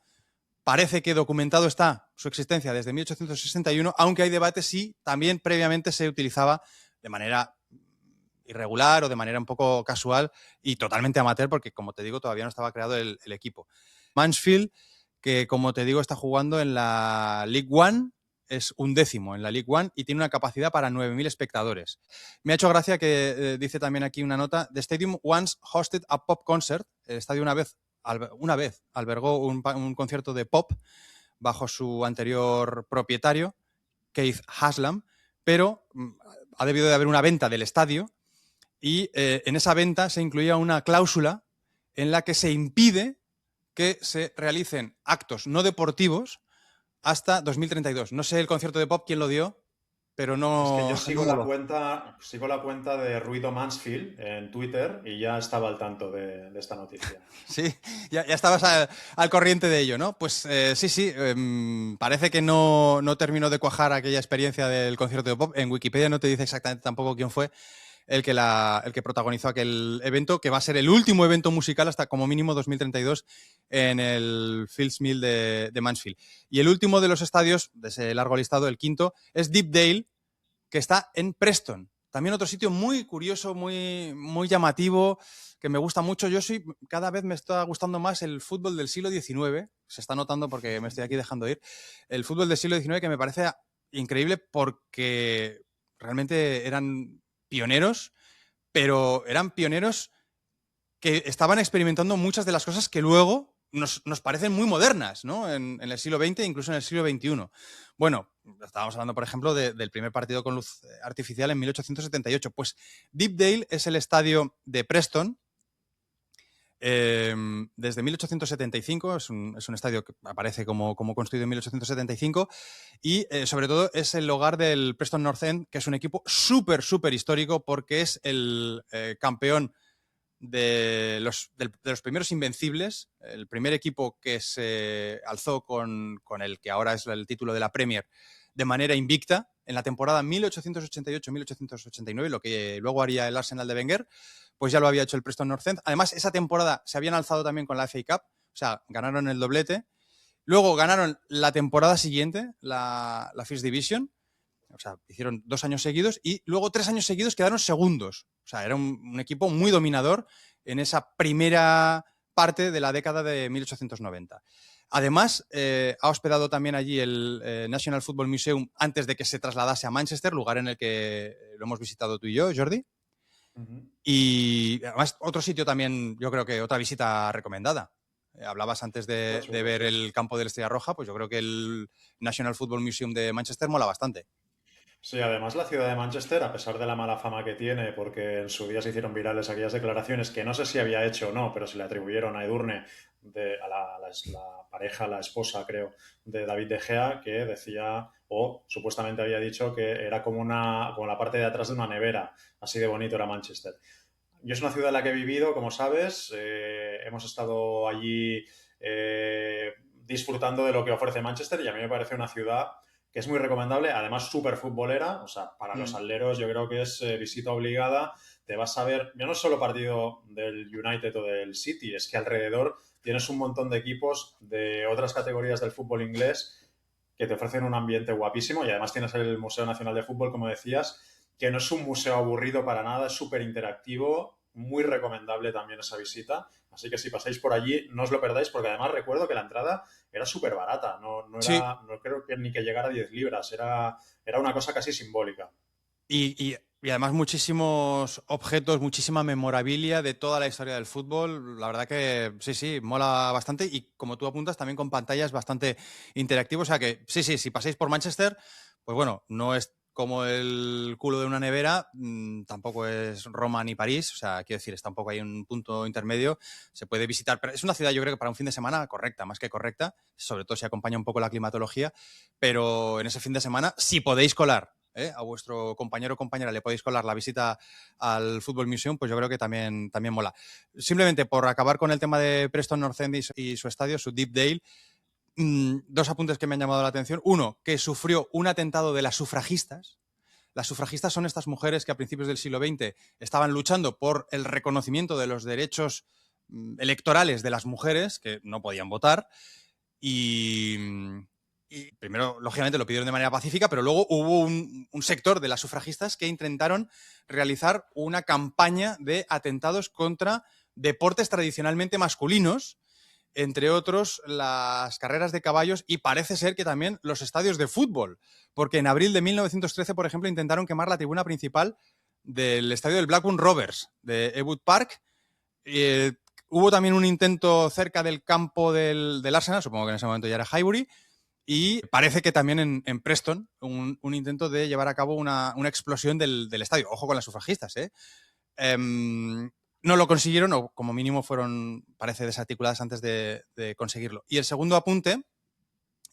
parece que documentado está su existencia desde 1861, aunque hay debate si también previamente se utilizaba de manera irregular o de manera un poco casual y totalmente amateur, porque, como te digo, todavía no estaba creado el equipo. Mansfield, que, como te digo, está jugando en la League One, es 11º en la League One y tiene una capacidad para 9.000 espectadores. Me ha hecho gracia que dice también aquí una nota: The stadium once hosted a pop concert. El estadio una vez albergó un concierto de pop bajo su anterior propietario, Keith Haslam, pero ha debido de haber una venta del estadio y en esa venta se incluía una cláusula en la que se impide que se realicen actos no deportivos hasta 2032. No sé el concierto de pop quién lo dio, pero no. Es que yo sigo no la cuenta de Ruido Mansfield en Twitter y ya estaba al tanto de esta noticia. Sí, ya estabas al corriente de ello, ¿no? Pues sí, parece que no terminó de cuajar aquella experiencia del concierto de pop. En Wikipedia no te dice exactamente tampoco quién fue el que protagonizó aquel evento, que va a ser el último evento musical hasta como mínimo 2032 en el Fields Mill de Mansfield. Y el último de los estadios de ese largo listado, el quinto, es Deepdale, que está en Preston. También otro sitio muy curioso, muy, muy llamativo, que me gusta mucho. Cada vez me está gustando más el fútbol del siglo XIX. Se está notando porque me estoy aquí dejando ir. El fútbol del siglo XIX, que me parece increíble porque realmente eran pioneros, pero eran pioneros que estaban experimentando muchas de las cosas que luego nos parecen muy modernas, ¿no? En el siglo XX e incluso en el siglo XXI. Bueno, estábamos hablando, por ejemplo, del primer partido con luz artificial en 1878. Pues Deepdale es el estadio de Preston. Desde 1875, es un estadio que aparece como construido en 1875 y sobre todo es el hogar del Preston North End, que es un equipo súper histórico porque es el campeón de los primeros Invencibles, el primer equipo que se alzó con el que ahora es el título de la Premier de manera invicta en la temporada 1888-1889, lo que luego haría el Arsenal de Wenger, pues ya lo había hecho el Preston North End. Además, esa temporada se habían alzado también con la FA Cup, o sea, ganaron el doblete. Luego ganaron la temporada siguiente la First Division, o sea, hicieron 2 años seguidos y luego 3 años seguidos quedaron segundos. O sea, era un equipo muy dominador en esa primera parte de la década de 1890. Además, ha hospedado también allí el National Football Museum antes de que se trasladase a Manchester, lugar en el que lo hemos visitado tú y yo, Jordi. Uh-huh. Y además, otro sitio también, yo creo que otra visita recomendada. Hablabas antes de ver el campo de la Estrella Roja, pues yo creo que el National Football Museum de Manchester mola bastante. Sí, además la ciudad de Manchester, a pesar de la mala fama que tiene, porque en su día se hicieron virales aquellas declaraciones que no sé si había hecho o no, pero se le atribuyeron a Edurne, a la pareja, la esposa, creo, de David De Gea, que decía, o supuestamente había dicho que era como la parte de atrás de una nevera, así de bonito era Manchester. Yo es una ciudad en la que he vivido, como sabes, hemos estado allí disfrutando de lo que ofrece Manchester y a mí me parece una ciudad que es muy recomendable, además súper futbolera, o sea, para los atleros yo creo que es visita obligada, te vas a ver, ya no es solo partido del United o del City, es que alrededor tienes un montón de equipos de otras categorías del fútbol inglés que te ofrecen un ambiente guapísimo y además tienes el Museo Nacional de Fútbol, como decías, que no es un museo aburrido para nada, es súper interactivo, muy recomendable también esa visita. Así que si pasáis por allí, no os lo perdáis, porque además recuerdo que la entrada era súper barata, no creo que ni que llegara a 10 libras, era una cosa casi simbólica. Y además muchísimos objetos, muchísima memorabilia de toda la historia del fútbol. La verdad que sí, mola bastante y como tú apuntas, también con pantallas bastante interactivas. O sea que sí, si pasáis por Manchester, pues bueno, no es como el culo de una nevera, tampoco es Roma ni París, o sea, quiero decir, está un poco ahí en un punto intermedio, se puede visitar, pero es una ciudad yo creo que para un fin de semana correcta, más que correcta, sobre todo si acompaña un poco la climatología, pero en ese fin de semana, si podéis colar a vuestro compañero o compañera le podéis colar la visita al Football Museum, pues yo creo que también mola. Simplemente por acabar con el tema de Preston North End y su estadio, su Deepdale, 2 apuntes que me han llamado la atención. Uno, que sufrió un atentado de las sufragistas. Las sufragistas son estas mujeres que a principios del siglo XX estaban luchando por el reconocimiento de los derechos electorales de las mujeres que no podían votar y primero, lógicamente, lo pidieron de manera pacífica, pero luego hubo un sector de las sufragistas que intentaron realizar una campaña de atentados contra deportes tradicionalmente masculinos, entre otros las carreras de caballos y parece ser que también los estadios de fútbol, porque en abril de 1913, por ejemplo, intentaron quemar la tribuna principal del estadio del Blackburn Rovers de Ewood Park. Hubo también un intento cerca del campo del Arsenal, supongo que en ese momento ya era Highbury, y parece que también en Preston un intento de llevar a cabo una explosión del estadio. Ojo con las sufragistas, ¿eh? No lo consiguieron, o como mínimo fueron, parece, desarticuladas antes de conseguirlo. Y el segundo apunte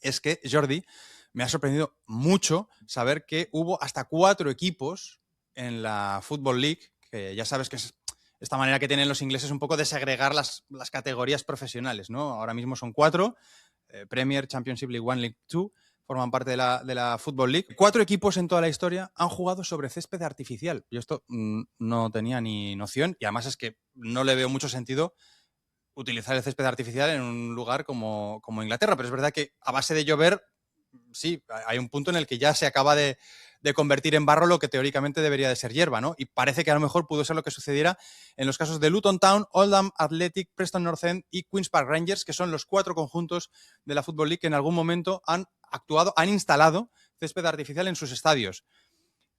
es que, Jordi, me ha sorprendido mucho saber que hubo hasta 4 equipos en la Football League, que ya sabes que es esta manera que tienen los ingleses un poco de segregar las categorías profesionales, ¿no? Ahora mismo son 4, Premier, Championship, League One, League Two, forman parte de la Football League. 4 equipos en toda la historia han jugado sobre césped artificial. Yo esto no tenía ni noción y además es que no le veo mucho sentido utilizar el césped artificial en un lugar como Inglaterra, pero es verdad que a base de llover, sí, hay un punto en el que ya se acaba de convertir en barro lo que teóricamente debería de ser hierba, ¿no? Y parece que a lo mejor pudo ser lo que sucediera en los casos de Luton Town, Oldham Athletic, Preston North End y Queen's Park Rangers, que son los 4 conjuntos de la Football League que en algún momento han instalado césped artificial en sus estadios.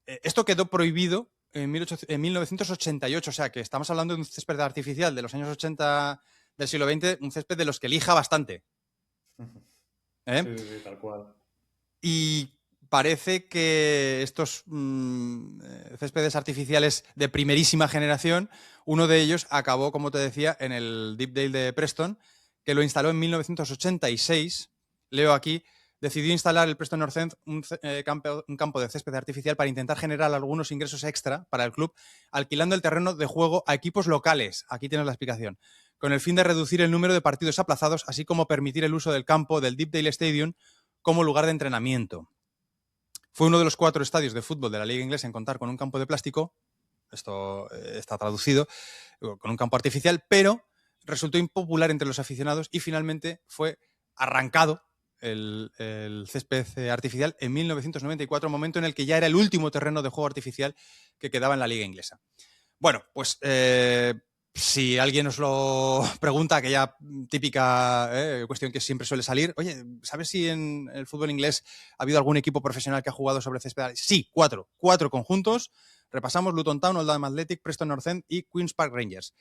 Esto quedó prohibido en 1988, o sea que estamos hablando de un césped artificial de los años 80 del siglo XX, un césped de los que lija bastante. ¿Eh? Sí, sí, sí, tal cual. Y parece que estos céspedes artificiales de primerísima generación, uno de ellos acabó, como te decía, en el Deepdale de Preston, que lo instaló en 1986. Leo aquí, decidió instalar el Preston North End un campo de césped artificial para intentar generar algunos ingresos extra para el club, alquilando el terreno de juego a equipos locales. Aquí tienes la explicación. Con el fin de reducir el número de partidos aplazados, así como permitir el uso del campo del Deepdale Stadium como lugar de entrenamiento. Fue uno de los 4 estadios de fútbol de la Liga Inglesa en contar con un campo de plástico, esto está traducido, con un campo artificial, pero resultó impopular entre los aficionados y finalmente fue arrancado el césped artificial en 1994, momento en el que ya era el último terreno de juego artificial que quedaba en la Liga Inglesa. Bueno, pues si alguien os lo pregunta, aquella típica cuestión que siempre suele salir, oye, ¿sabes si en el fútbol inglés ha habido algún equipo profesional que ha jugado sobre césped? Sí, 4 conjuntos. Repasamos: Luton Town, Oldham Athletic, Preston North End y Queen's Park Rangers.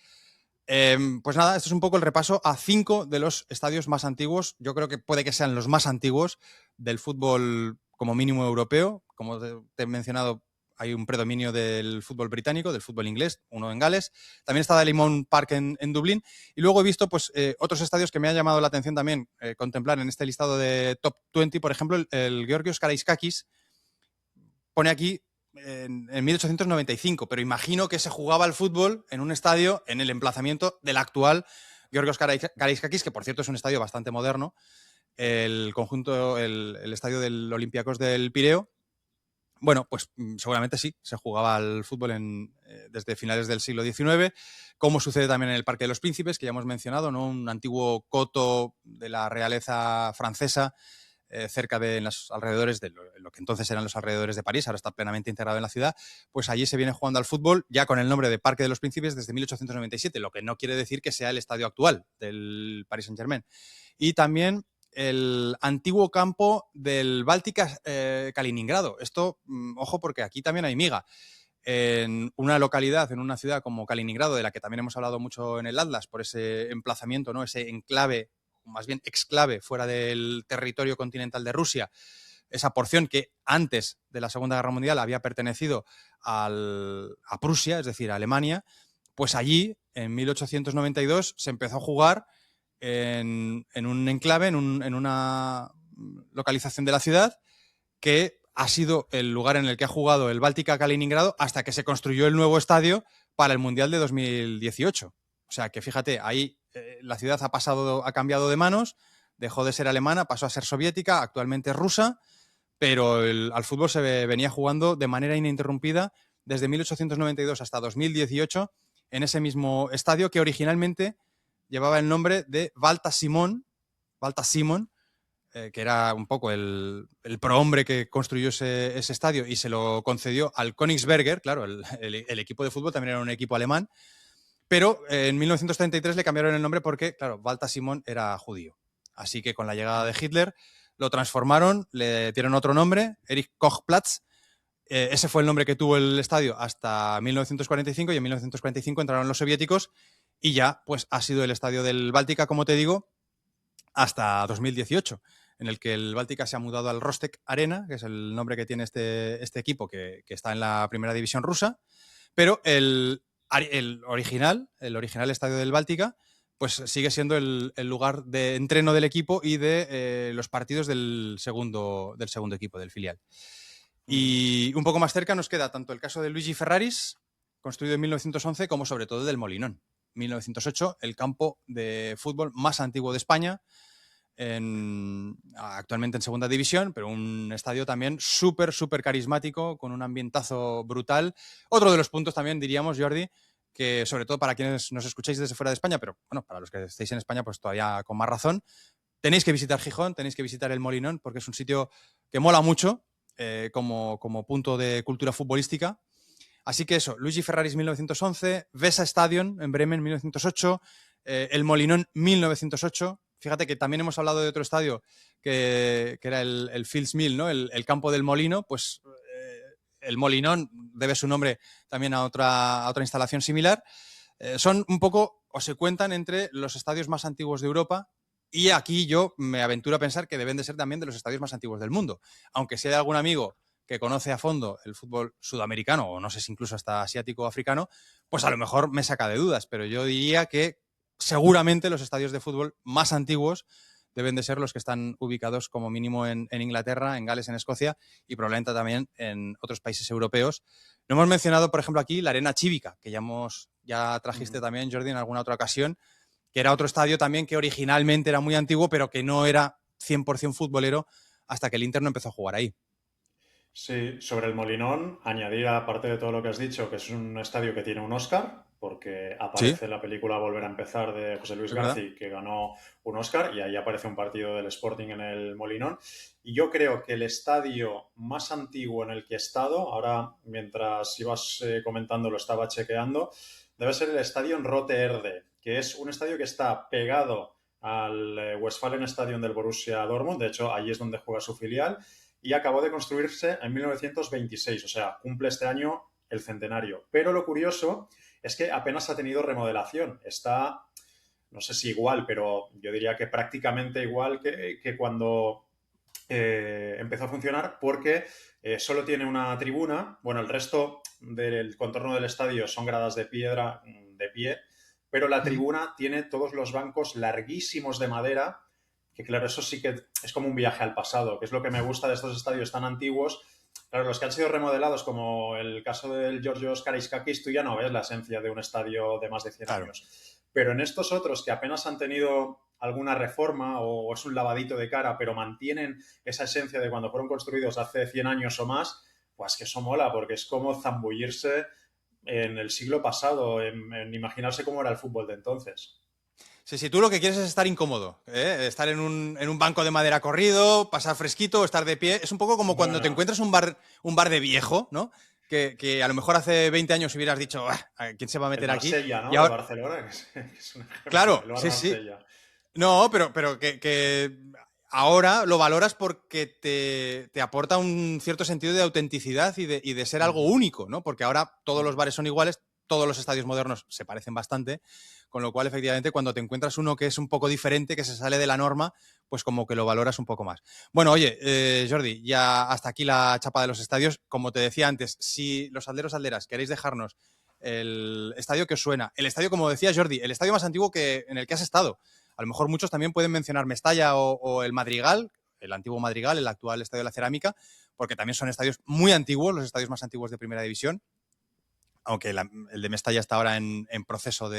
Pues nada, esto es un poco el repaso a 5 de los estadios más antiguos. Yo creo que puede que sean los más antiguos del fútbol como mínimo europeo. Como te he mencionado, hay un predominio del fútbol británico, del fútbol inglés, uno en Gales. También está Dalymount Park en Dublín. Y luego he visto pues, otros estadios que me han llamado la atención también contemplar en este listado de Top 20. Por ejemplo, el Georgios Karaiskakis pone aquí en 1895, pero imagino que se jugaba al fútbol en un estadio en el emplazamiento del actual Georgios Karaiskakis, que por cierto es un estadio bastante moderno, el estadio del Olympiacos del Pireo. Bueno, pues seguramente sí, se jugaba al fútbol desde finales del siglo XIX, como sucede también en el Parque de los Príncipes, que ya hemos mencionado, ¿no? Un antiguo coto de la realeza francesa, cerca de los alrededores de lo que entonces eran los alrededores de París, ahora está plenamente integrado en la ciudad. Pues allí se viene jugando al fútbol ya con el nombre de Parque de los Príncipes desde 1897, lo que no quiere decir que sea el estadio actual del Paris Saint-Germain. Y también el antiguo campo del Báltica Kaliningrado. Esto, ojo, porque aquí también hay miga. En una localidad, en una ciudad como Kaliningrado, de la que también hemos hablado mucho en el Atlas, por ese emplazamiento, ¿no? Ese enclave, más bien exclave, fuera del territorio continental de Rusia, esa porción que antes de la Segunda Guerra Mundial había pertenecido a Prusia, es decir, a Alemania, pues allí, en 1892, se empezó a jugar en un enclave, en una localización de la ciudad, que ha sido el lugar en el que ha jugado el Báltica Kaliningrado hasta que se construyó el nuevo estadio para el Mundial de 2018. O sea que fíjate, ahí la ciudad ha cambiado de manos, dejó de ser alemana, pasó a ser soviética, actualmente es rusa, pero al fútbol se venía jugando de manera ininterrumpida desde 1892 hasta 2018 en ese mismo estadio que originalmente llevaba el nombre de Valta Simon, que era un poco el prohombre que construyó ese estadio y se lo concedió al Königsberger. Claro, el equipo de fútbol también era un equipo alemán, pero en 1933 le cambiaron el nombre porque, claro, Valta Simon era judío. Así que con la llegada de Hitler lo transformaron, le dieron otro nombre, Erich Koch-Platz. Ese fue el nombre que tuvo el estadio hasta 1945 y en 1945 entraron los soviéticos y ya pues ha sido el estadio del Báltica, como te digo, hasta 2018, en el que el Báltica se ha mudado al Rostec Arena, que es el nombre que tiene este equipo que está en la primera división rusa, pero el original estadio del Báltica pues sigue siendo el lugar de entreno del equipo y de los partidos del segundo equipo, del filial. Y un poco más cerca nos queda tanto el caso de Luigi Ferraris, construido en 1911, como sobre todo del Molinón, 1908, el campo de fútbol más antiguo de España, actualmente en segunda división, pero un estadio también súper carismático, con un ambientazo brutal. Otro de los puntos también, diríamos, Jordi, que sobre todo para quienes nos escucháis desde fuera de España, pero bueno, para los que estéis en España, pues todavía con más razón, tenéis que visitar Gijón, tenéis que visitar el Molinón, porque es un sitio que mola mucho como punto de cultura futbolística. Así que eso, Luigi Ferraris 1911, Weser Stadion en Bremen 1908, el Molinón 1908. Fíjate que también hemos hablado de otro estadio que era el Fields Mill, ¿no? El campo del Molino, pues el Molinón debe su nombre también a otra instalación similar. Son un poco, o se cuentan entre los estadios más antiguos de Europa, y aquí yo me aventuro a pensar que deben de ser también de los estadios más antiguos del mundo. Aunque si hay algún amigo que conoce a fondo el fútbol sudamericano, o no sé si incluso hasta asiático o africano, pues a lo mejor me saca de dudas, pero yo diría que seguramente los estadios de fútbol más antiguos deben de ser los que están ubicados como mínimo en Inglaterra, en Gales, en Escocia y probablemente también en otros países europeos. No hemos mencionado, por ejemplo, aquí la Arena Cívica, que ya trajiste también, Jordi, en alguna otra ocasión, que era otro estadio también que originalmente era muy antiguo, pero que no era 100% futbolero hasta que el Inter no empezó a jugar ahí. Sí, sobre el Molinón, añadir, aparte de todo lo que has dicho, que es un estadio que tiene un Oscar, porque Sí, aparece en la película Volver a empezar de José Luis es verdad. García, que ganó un Oscar, y ahí aparece un partido del Sporting en el Molinón. Y yo creo que el estadio más antiguo en el que he estado, ahora mientras ibas comentando lo estaba chequeando, debe ser el estadio en Rote Erde, que es un estadio que está pegado al Westfalen Stadion del Borussia Dortmund, de hecho allí es donde juega su filial, y acabó de construirse en 1926, o sea, cumple este año el centenario. Pero lo curioso es que apenas ha tenido remodelación. Está, no sé si igual, pero yo diría que prácticamente igual que cuando empezó a funcionar, porque solo tiene una tribuna. Bueno, el resto del contorno del estadio son gradas de piedra de pie, pero la tribuna tiene todos los bancos larguísimos de madera, que claro, eso sí que es como un viaje al pasado, que es lo que me gusta de estos estadios tan antiguos. Claro, los que han sido remodelados, como el caso del Georgios Karaiskakis, tú ya no ves la esencia de un estadio de más de 100 Claro. años. Pero en estos otros que apenas han tenido alguna reforma o es un lavadito de cara, pero mantienen esa esencia de cuando fueron construidos hace 100 años o más, pues que eso mola, porque es como zambullirse en el siglo pasado, en imaginarse cómo era el fútbol de entonces. Sí, sí, tú lo que quieres es estar incómodo, ¿eh? Estar en un banco de madera corrido, pasar fresquito, estar de pie. Es un poco como cuando te Bueno, encuentras un bar de viejo, ¿no? Que a lo mejor hace 20 años hubieras dicho, ¿quién se va a el meter aquí? Marsella, Y ¿no? De ahora, Barcelona, que es un ejemplo, claro, el Bar sí, sí. Marsella. No, pero que ahora lo valoras porque te aporta un cierto sentido de autenticidad y de ser algo único, ¿no? Porque ahora todos los bares son iguales, todos los estadios modernos se parecen bastante, con lo cual, efectivamente, cuando te encuentras uno que es un poco diferente, que se sale de la norma, pues como que lo valoras un poco más. Bueno, oye, Jordi, ya hasta aquí la chapa de los estadios. Como te decía antes, si los alderos queréis dejarnos el estadio que os suena, el estadio, como decía Jordi, el estadio más antiguo en el que has estado. A lo mejor muchos también pueden mencionar Mestalla o el Madrigal, el antiguo Madrigal, el actual Estadio de la Cerámica, porque también son estadios muy antiguos, los estadios más antiguos de Primera División, aunque el de Mestalla está ahora en proceso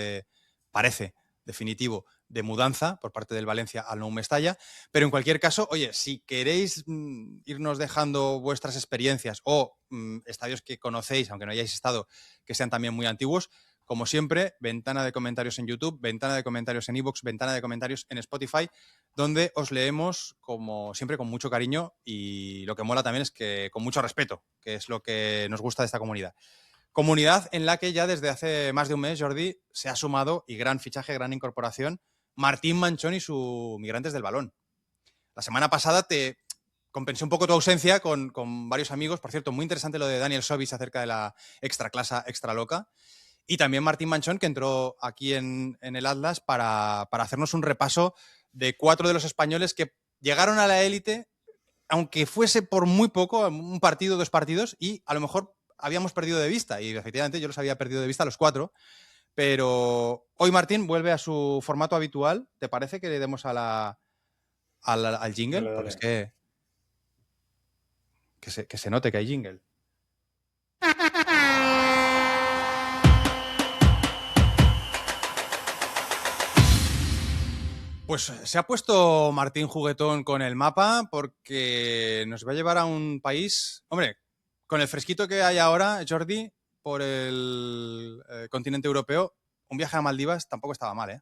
parece, definitivo, de mudanza por parte del Valencia al Nou Mestalla. Pero en cualquier caso, oye, si queréis irnos dejando vuestras experiencias o estadios que conocéis, aunque no hayáis estado, que sean también muy antiguos, como siempre, ventana de comentarios en YouTube, ventana de comentarios en iVoox, ventana de comentarios en Spotify, donde os leemos, como siempre, con mucho cariño, y lo que mola también es que con mucho respeto, que es lo que nos gusta de esta comunidad. Comunidad en la que ya desde hace más de un mes, Jordi, se ha sumado, y gran fichaje, gran incorporación, Martín Manchón y su Migrantes del Balón. La semana pasada te compensé un poco tu ausencia con varios amigos. Por cierto, muy interesante lo de Daniel Sobis acerca de la extraclasa extra loca. Y también Martín Manchón, que entró aquí en el Atlas para hacernos un repaso de 4 de los españoles que llegaron a la élite, aunque fuese por muy poco, un partido, 2 partidos, y a lo mejor habíamos perdido de vista, y efectivamente yo los había perdido de vista a los 4, pero hoy Martín vuelve a su formato habitual. ¿Te parece que le demos al jingle? Dale, Porque es dale. que se note que hay jingle. Pues se ha puesto Martín juguetón con el mapa porque nos va a llevar a un país, hombre, con el fresquito que hay ahora, Jordi, por el continente europeo, un viaje a Maldivas tampoco estaba mal, ¿eh?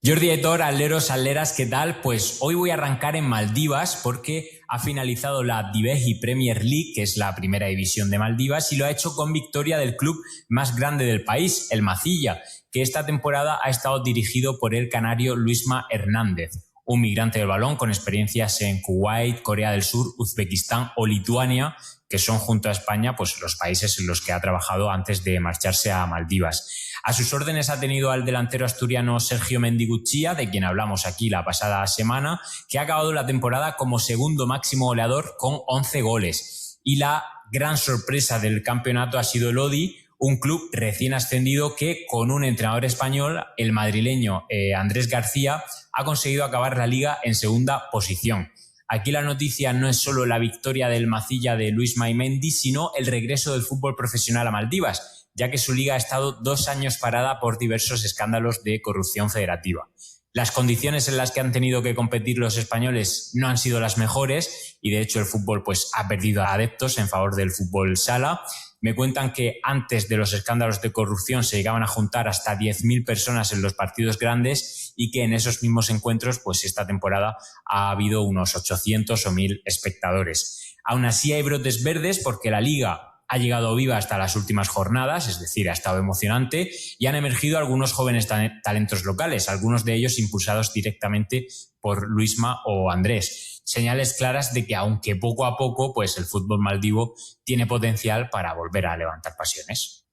Jordi Aitor, atleros, atleras, ¿qué tal? Pues hoy voy a arrancar en Maldivas porque ha finalizado la Divehi Premier League, que es la primera división de Maldivas, y lo ha hecho con victoria del club más grande del país, el Macilla, que esta temporada ha estado dirigido por el canario Luisma Hernández. un migrante del balón con experiencias en Kuwait, Corea del Sur, Uzbekistán o Lituania, que son junto a España pues los países en los que ha trabajado antes de marcharse a Maldivas. A sus órdenes ha tenido al delantero asturiano Sergio Mendiguchía, de quien hablamos aquí la pasada semana, que ha acabado la temporada como segundo máximo goleador con 11 goles. Y la gran sorpresa del campeonato ha sido el Odi, un club recién ascendido que, con un entrenador español, el madrileño Andrés García, ha conseguido acabar la liga en segunda posición. Aquí la noticia no es solo la victoria del Macilla de Luis Maimendi, sino el regreso del fútbol profesional a Maldivas, ya que su liga ha estado 2 años parada por diversos escándalos de corrupción federativa. Las condiciones en las que han tenido que competir los españoles no han sido las mejores y, de hecho, el fútbol pues, ha perdido adeptos en favor del fútbol sala. Me cuentan que antes de los escándalos de corrupción se llegaban a juntar hasta 10.000 personas en los partidos grandes y que en esos mismos encuentros, pues esta temporada ha habido unos 800 o 1.000 espectadores. Aún así hay brotes verdes porque la liga ha llegado viva hasta las últimas jornadas, es decir, ha estado emocionante y han emergido algunos jóvenes talentos locales, algunos de ellos impulsados directamente por Luisma o Andrés. Señales claras de que, aunque poco a poco, pues el fútbol maldivo tiene potencial para volver a levantar pasiones.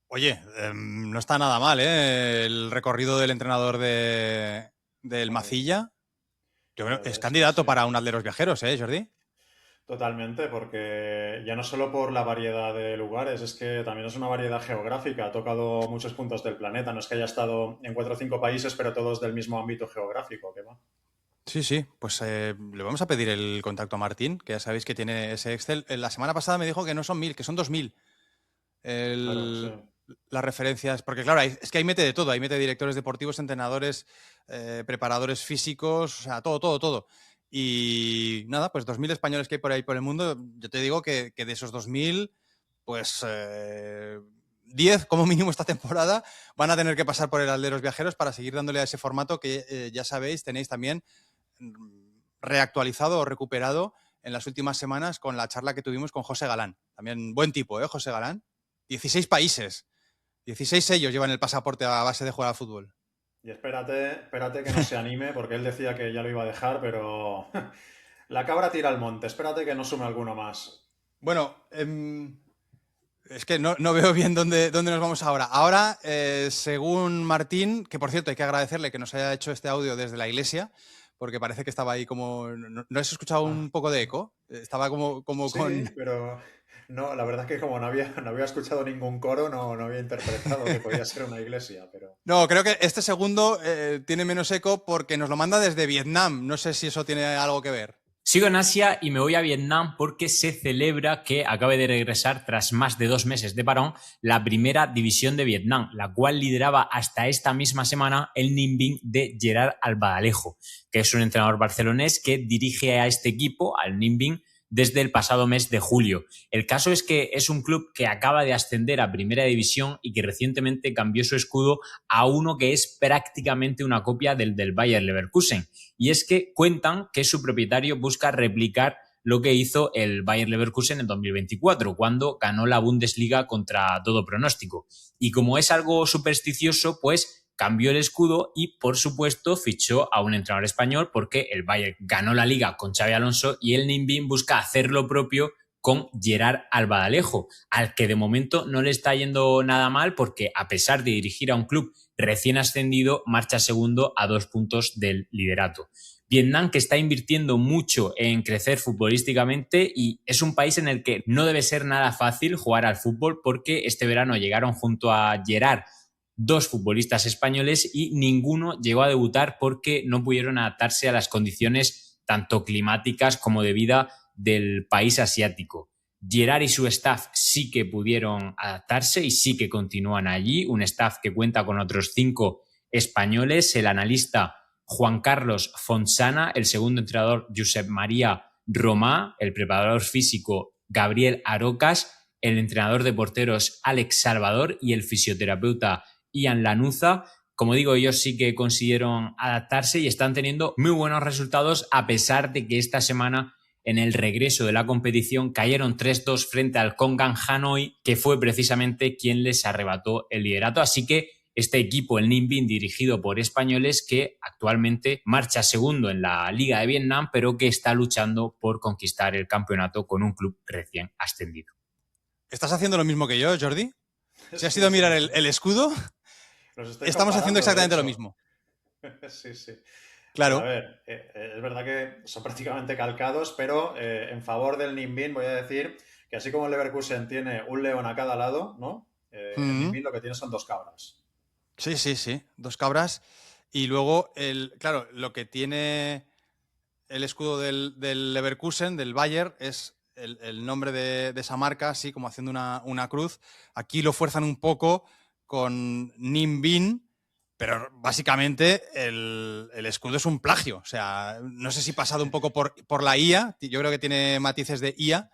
Oye, no está nada mal, ¿eh? El recorrido del entrenador del Macilla. Yo creo que es candidato para un Atleros Viajeros, ¿eh, Jordi? Totalmente, porque ya no solo por la variedad de lugares, es que también es una variedad geográfica. Ha tocado muchos puntos del planeta. No es que haya estado en 4 o 5 países, pero todos del mismo ámbito geográfico. ¿Qué va? Sí, pues le vamos a pedir el contacto a Martín, que ya sabéis que tiene ese Excel. La semana pasada me dijo que no son 1.000, que son 2.000. Claro, sí. Las referencias, porque claro, es que ahí mete de todo, ahí mete directores deportivos, entrenadores, preparadores físicos, o sea, todo. Y nada, pues 2.000 españoles que hay por ahí por el mundo, yo te digo que de esos 2.000, pues 10 como mínimo esta temporada van a tener que pasar por el Atleros Viajeros para seguir dándole a ese formato que ya sabéis, tenéis también reactualizado o recuperado en las últimas semanas con la charla que tuvimos con José Galán. También buen tipo, José Galán. 16 países, 16 sellos llevan el pasaporte a base de jugar al fútbol. Y espérate que no se anime, porque él decía que ya lo iba a dejar, pero la cabra tira al monte. Espérate que no sume alguno más. Bueno, es que no veo bien dónde nos vamos ahora. Ahora, según Martín, que por cierto hay que agradecerle que nos haya hecho este audio desde la iglesia, porque parece que estaba ahí como... ¿No has escuchado un poco de eco? Estaba como Sí, con... pero no, la verdad es que como no había escuchado ningún coro, no había interpretado que podía ser una iglesia, pero... No, creo que este segundo tiene menos eco porque nos lo manda desde Vietnam. No sé si eso tiene algo que ver. Sigo en Asia y me voy a Vietnam porque se celebra que acabe de regresar tras más de 2 meses de parón la primera división de Vietnam, la cual lideraba hasta esta misma semana el Ninh Binh de Gerard Albaladejo, que es un entrenador barcelonés que dirige a este equipo, al Ninh Binh, desde el pasado mes de julio. El caso es que es un club que acaba de ascender a Primera División y que recientemente cambió su escudo a uno que es prácticamente una copia del Bayer Leverkusen. Y es que cuentan que su propietario busca replicar lo que hizo el Bayer Leverkusen en 2024, cuando ganó la Bundesliga contra todo pronóstico. Y como es algo supersticioso, pues cambió el escudo y, por supuesto, fichó a un entrenador español porque el Bayern ganó la Liga con Xabi Alonso y el Ninh Binh busca hacer lo propio con Gerard Albaladejo, al que de momento no le está yendo nada mal porque, a pesar de dirigir a un club recién ascendido, marcha segundo a 2 puntos del liderato. Vietnam, que está invirtiendo mucho en crecer futbolísticamente, y es un país en el que no debe ser nada fácil jugar al fútbol porque este verano llegaron junto a Gerard 2 futbolistas españoles y ninguno llegó a debutar porque no pudieron adaptarse a las condiciones tanto climáticas como de vida del país asiático. Gerard y su staff sí que pudieron adaptarse y sí que continúan allí, un staff que cuenta con otros 5 españoles, el analista Juan Carlos Fonsana, el segundo entrenador Josep María Romà, el preparador físico Gabriel Arocas, el entrenador de porteros Alex Salvador y el fisioterapeuta Ian Lanuza. Como digo, ellos sí que consiguieron adaptarse y están teniendo muy buenos resultados, a pesar de que esta semana, en el regreso de la competición, cayeron 3-2 frente al Kongan Hanoi, que fue precisamente quien les arrebató el liderato. Así que este equipo, el Ninh Binh, dirigido por españoles, que actualmente marcha segundo en la Liga de Vietnam, pero que está luchando por conquistar el campeonato con un club recién ascendido. ¿Estás haciendo lo mismo que yo, Jordi? Si has Sí, ido a sí, mirar el escudo, estamos haciendo exactamente lo mismo. Sí, sí. Claro. A ver, es verdad que son prácticamente calcados, pero en favor del Ninh Binh voy a decir que así como el Leverkusen tiene un león a cada lado, ¿no? El Ninh Binh lo que tiene son 2 cabras. Sí, sí, sí, 2 cabras. Y luego, claro, lo que tiene el escudo del Leverkusen, del Bayer, es el nombre de esa marca, así como haciendo una cruz. Aquí lo fuerzan un poco con Ninh Binh, pero básicamente el escudo es un plagio. O sea, no sé si pasado un poco por la IA, yo creo que tiene matices de IA,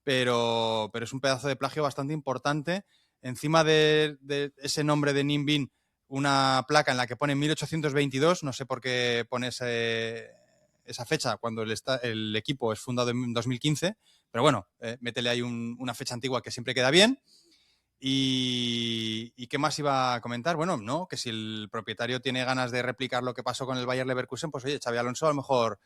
pero es un pedazo de plagio bastante importante. Encima de ese nombre de Ninh Binh, una placa en la que pone 1822, no sé por qué pone esa fecha cuando el equipo es fundado en 2015, pero bueno, métele ahí una fecha antigua que siempre queda bien. ¿Y qué más iba a comentar? Bueno, no, que si el propietario tiene ganas de replicar lo que pasó con el Bayer Leverkusen, pues oye, Xabi Alonso a lo mejor...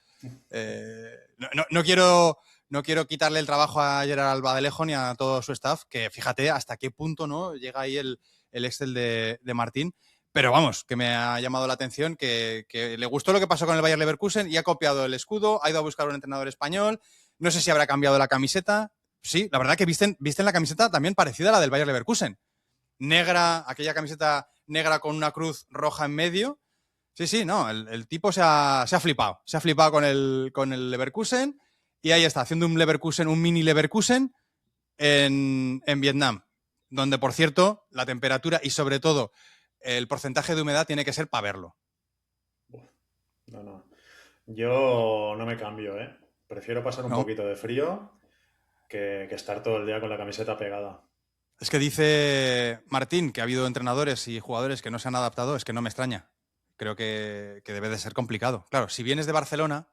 no quiero quitarle el trabajo a Gerard Albadalejo ni a todo su staff, que fíjate hasta qué punto no llega ahí el Excel de Martín. Pero vamos, que me ha llamado la atención que le gustó lo que pasó con el Bayer Leverkusen y ha copiado el escudo, ha ido a buscar un entrenador español. No sé si habrá cambiado la camiseta. Sí, la verdad que visten la camiseta también parecida a la del Bayer Leverkusen. Negra, aquella camiseta negra con una cruz roja en medio. Sí, sí, no, el tipo se ha flipado. Se ha flipado con el Leverkusen y ahí está, haciendo un mini Leverkusen en Vietnam, donde, por cierto, la temperatura y sobre todo el porcentaje de humedad tiene que ser para verlo. No. Yo no me cambio, ¿eh? Prefiero pasar un poquito de frío que estar todo el día con la camiseta pegada. Es que dice Martín que ha habido entrenadores y jugadores que no se han adaptado, es que no me extraña. Creo que debe de ser complicado. Claro, si vienes de Barcelona,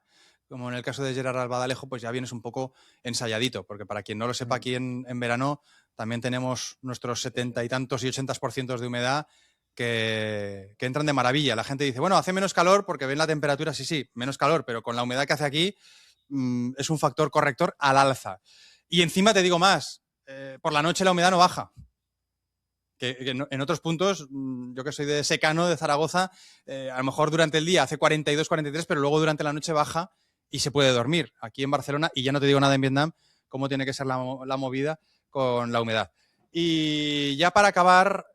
como en el caso de Gerard Albadalejo, pues ya vienes un poco ensayadito, porque para quien no lo sepa, aquí en verano también tenemos nuestros 70 y tantos y 80% de humedad que entran de maravilla. La gente dice, bueno, hace menos calor porque ven la temperatura, sí, menos calor, pero con la humedad que hace aquí es un factor corrector al alza. Y encima te digo más, por la noche la humedad no baja. Que en otros puntos, yo que soy de secano, de Zaragoza, a lo mejor durante el día hace 42, 43, pero luego durante la noche baja y se puede dormir. Aquí en Barcelona, y ya no te digo nada en Vietnam, cómo tiene que ser la movida con la humedad. Y ya para acabar,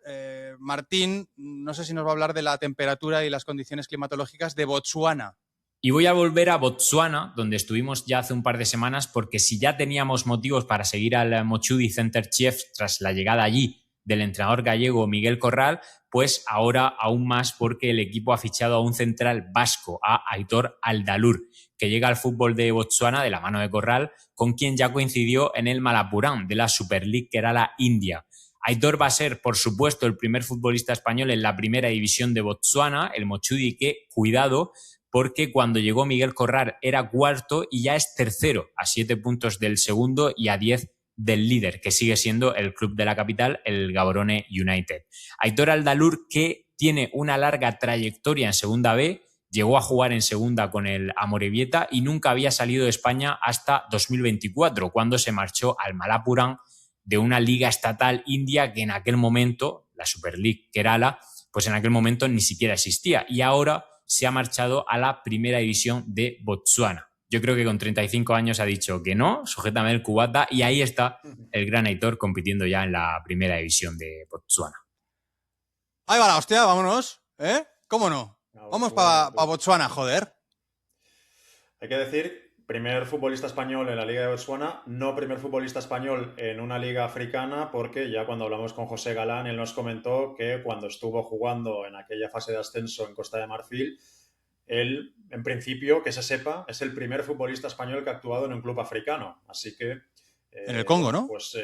Martín, no sé si nos va a hablar de la temperatura y las condiciones climatológicas de Botsuana. Y voy a volver a Botsuana, donde estuvimos ya hace un par de semanas, porque si ya teníamos motivos para seguir al Mochudi Center Chief tras la llegada allí del entrenador gallego Miguel Corral, pues ahora aún más porque el equipo ha fichado a un central vasco, a Aitor Aldalur, que llega al fútbol de Botsuana de la mano de Corral, con quien ya coincidió en el Malappuram de la Super League, que era la India. Aitor va a ser, por supuesto, el primer futbolista español en la primera división de Botsuana, el Mochudi, que, cuidado, porque cuando llegó Miguel Corral era cuarto y ya es tercero, a 7 puntos del segundo y a 10 del líder, que sigue siendo el club de la capital, el Gaborone United. Aitor Aldalur, que tiene una larga trayectoria en Segunda B, llegó a jugar en Segunda con el Amorebieta y nunca había salido de España hasta 2024, cuando se marchó al Malappuram de una liga estatal india que en aquel momento, la Super League Kerala, pues en aquel momento ni siquiera existía y ahora se ha marchado a la primera división de Botsuana. Yo creo que con 35 años ha dicho que no, sujétame el cubata, y ahí está el gran Aitor compitiendo ya en la primera división de Botsuana. Ahí va la hostia, vámonos, ¿eh? ¿Cómo no? Vamos para Botsuana, joder. Hay que decir, primer futbolista español en la Liga de Botsuana, no primer futbolista español en una liga africana, porque ya cuando hablamos con José Galán, él nos comentó que cuando estuvo jugando en aquella fase de ascenso en Costa de Marfil, él, en principio, que se sepa, es el primer futbolista español que ha actuado en un club africano. Así que... en el Congo, ¿no? Pues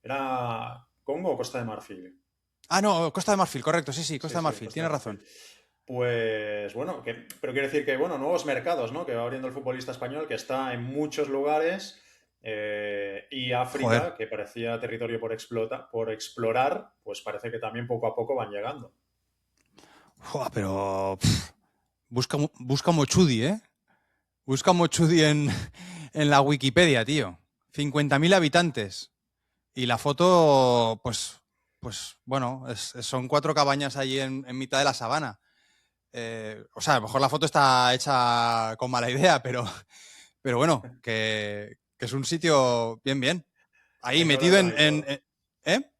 ¿era Congo o Costa de Marfil? Ah, no, Costa de Marfil, correcto, sí, Costa de Marfil, tienes razón. Pues bueno, pero quiere decir que, bueno, nuevos mercados, ¿no? Que va abriendo el futbolista español, que está en muchos lugares Y África, Joder, que parecía territorio por explorar, pues parece que también poco a poco van llegando. joder, pero busca Mochudi, ¿eh? Busca Mochudi en la Wikipedia, tío. 50.000 habitantes. Y la foto, pues bueno, son 4 cabañas allí en mitad de la sabana. O sea, a lo mejor la foto está hecha con mala idea, pero bueno, que es un sitio bien. Ahí Hay que hablar metido con Aitor. ¿eh?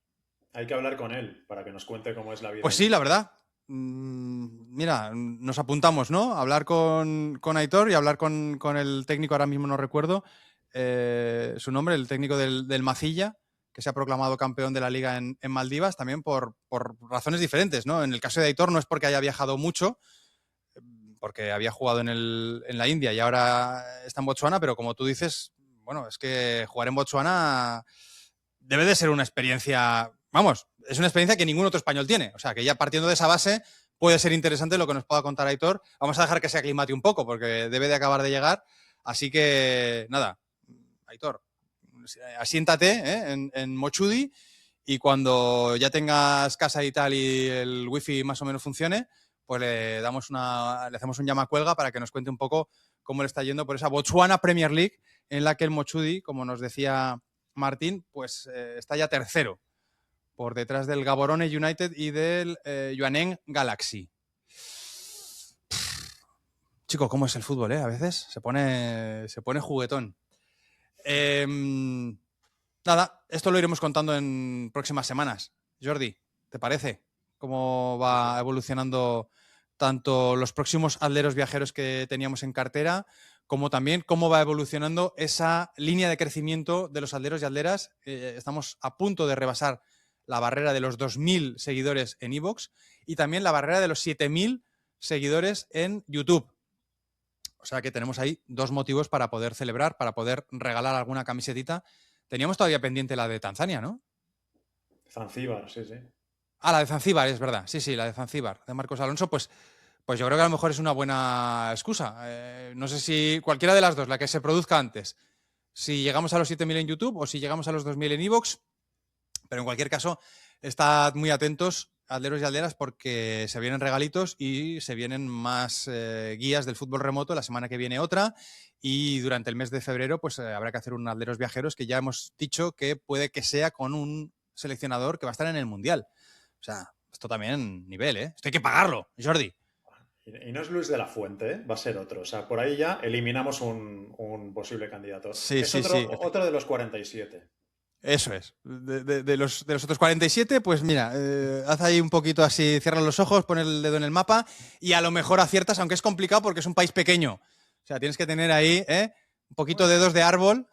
Hay que hablar con él para que nos cuente cómo es la vida Pues sí, allí. la verdad. Mira, nos apuntamos, ¿no? A hablar con Aitor y hablar con el técnico, ahora mismo no recuerdo su nombre, el técnico del Macilla, que se ha proclamado campeón de la liga en Maldivas, también por razones diferentes, ¿no? En el caso de Aitor no es porque haya viajado mucho, porque había jugado en la India y ahora está en Botsuana, pero como tú dices, bueno, es que jugar en Botsuana debe de ser una experiencia, vamos, es una experiencia que ningún otro español tiene. O sea, que ya partiendo de esa base puede ser interesante lo que nos pueda contar Aitor. Vamos a dejar que se aclimate un poco porque debe de acabar de llegar. Así que, nada, Aitor, asiéntate en Mochudi y cuando ya tengas casa y tal y el wifi más o menos funcione, pues le hacemos un llamacuelga para que nos cuente un poco cómo le está yendo por esa Botswana Premier League en la que el Mochudi, como nos decía Martín, pues está ya tercero, por detrás del Gaborone United y del Jwaneng Galaxy. Chico, ¿cómo es el fútbol, A veces se pone juguetón. Nada, esto lo iremos contando en próximas semanas. Jordi, ¿te parece? ¿Cómo va evolucionando tanto los próximos atleros viajeros que teníamos en cartera, como también cómo va evolucionando esa línea de crecimiento de los atleros y atleras? Estamos a punto de rebasar la barrera de los 2.000 seguidores en iVoox y también la barrera de los 7.000 seguidores en YouTube. O sea que tenemos ahí 2 motivos para poder celebrar, para poder regalar alguna camisetita. Teníamos todavía pendiente la de Tanzania, ¿no? Zanzíbar, sí. Ah, la de Zanzíbar, es verdad. Sí, la de Zanzíbar, de Marcos Alonso, pues yo creo que a lo mejor es una buena excusa. No sé si cualquiera de las dos, la que se produzca antes, si llegamos a los 7.000 en YouTube o si llegamos a los 2.000 en iVoox, pero en cualquier caso, estad muy atentos, atleros y atleras, porque se vienen regalitos y se vienen más guías del fútbol remoto. La semana que viene otra y durante el mes de febrero pues habrá que hacer un atleros viajeros que ya hemos dicho que puede que sea con un seleccionador que va a estar en el Mundial. O sea, esto también nivel, ¿eh? Esto hay que pagarlo, Jordi. Y no es Luis de la Fuente, ¿eh? Va a ser otro. O sea, por ahí ya eliminamos un posible candidato. Sí, Es sí, sí. otro de los 47. Eso es. De los otros 47, pues mira, haz ahí un poquito así, cierra los ojos, pon el dedo en el mapa y a lo mejor aciertas, aunque es complicado porque es un país pequeño. O sea, tienes que tener ahí un poquito de dedos de árbol.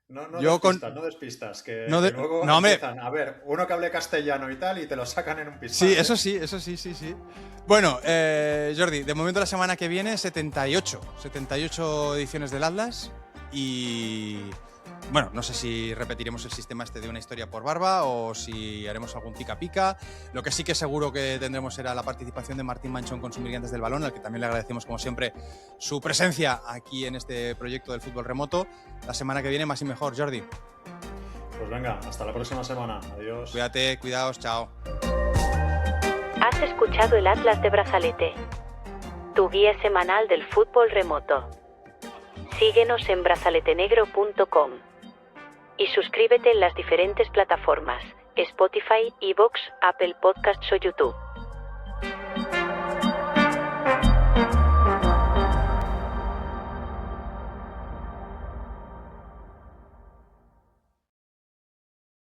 No despistas, que luego empiezan a ver uno que hable castellano y tal y te lo sacan en un pispás. Sí, eso sí. Bueno, Jordi, de momento la semana que viene 78 ediciones del Atlas y... Bueno, no sé si repetiremos el sistema este de una historia por barba o si haremos algún pica-pica. Lo que sí que seguro que tendremos será la participación de Martín Manchón con Submigrantes del Balón, al que también le agradecemos, como siempre, su presencia aquí en este proyecto del fútbol remoto. La semana que viene más y mejor, Jordi. Pues venga, hasta la próxima semana. Adiós. Cuídate, cuidaos, chao. Has escuchado el Atlas de Brazalete, tu guía semanal del fútbol remoto. Síguenos en brazaletenegro.com y suscríbete en las diferentes plataformas: Spotify, iVoox, Apple Podcasts o YouTube.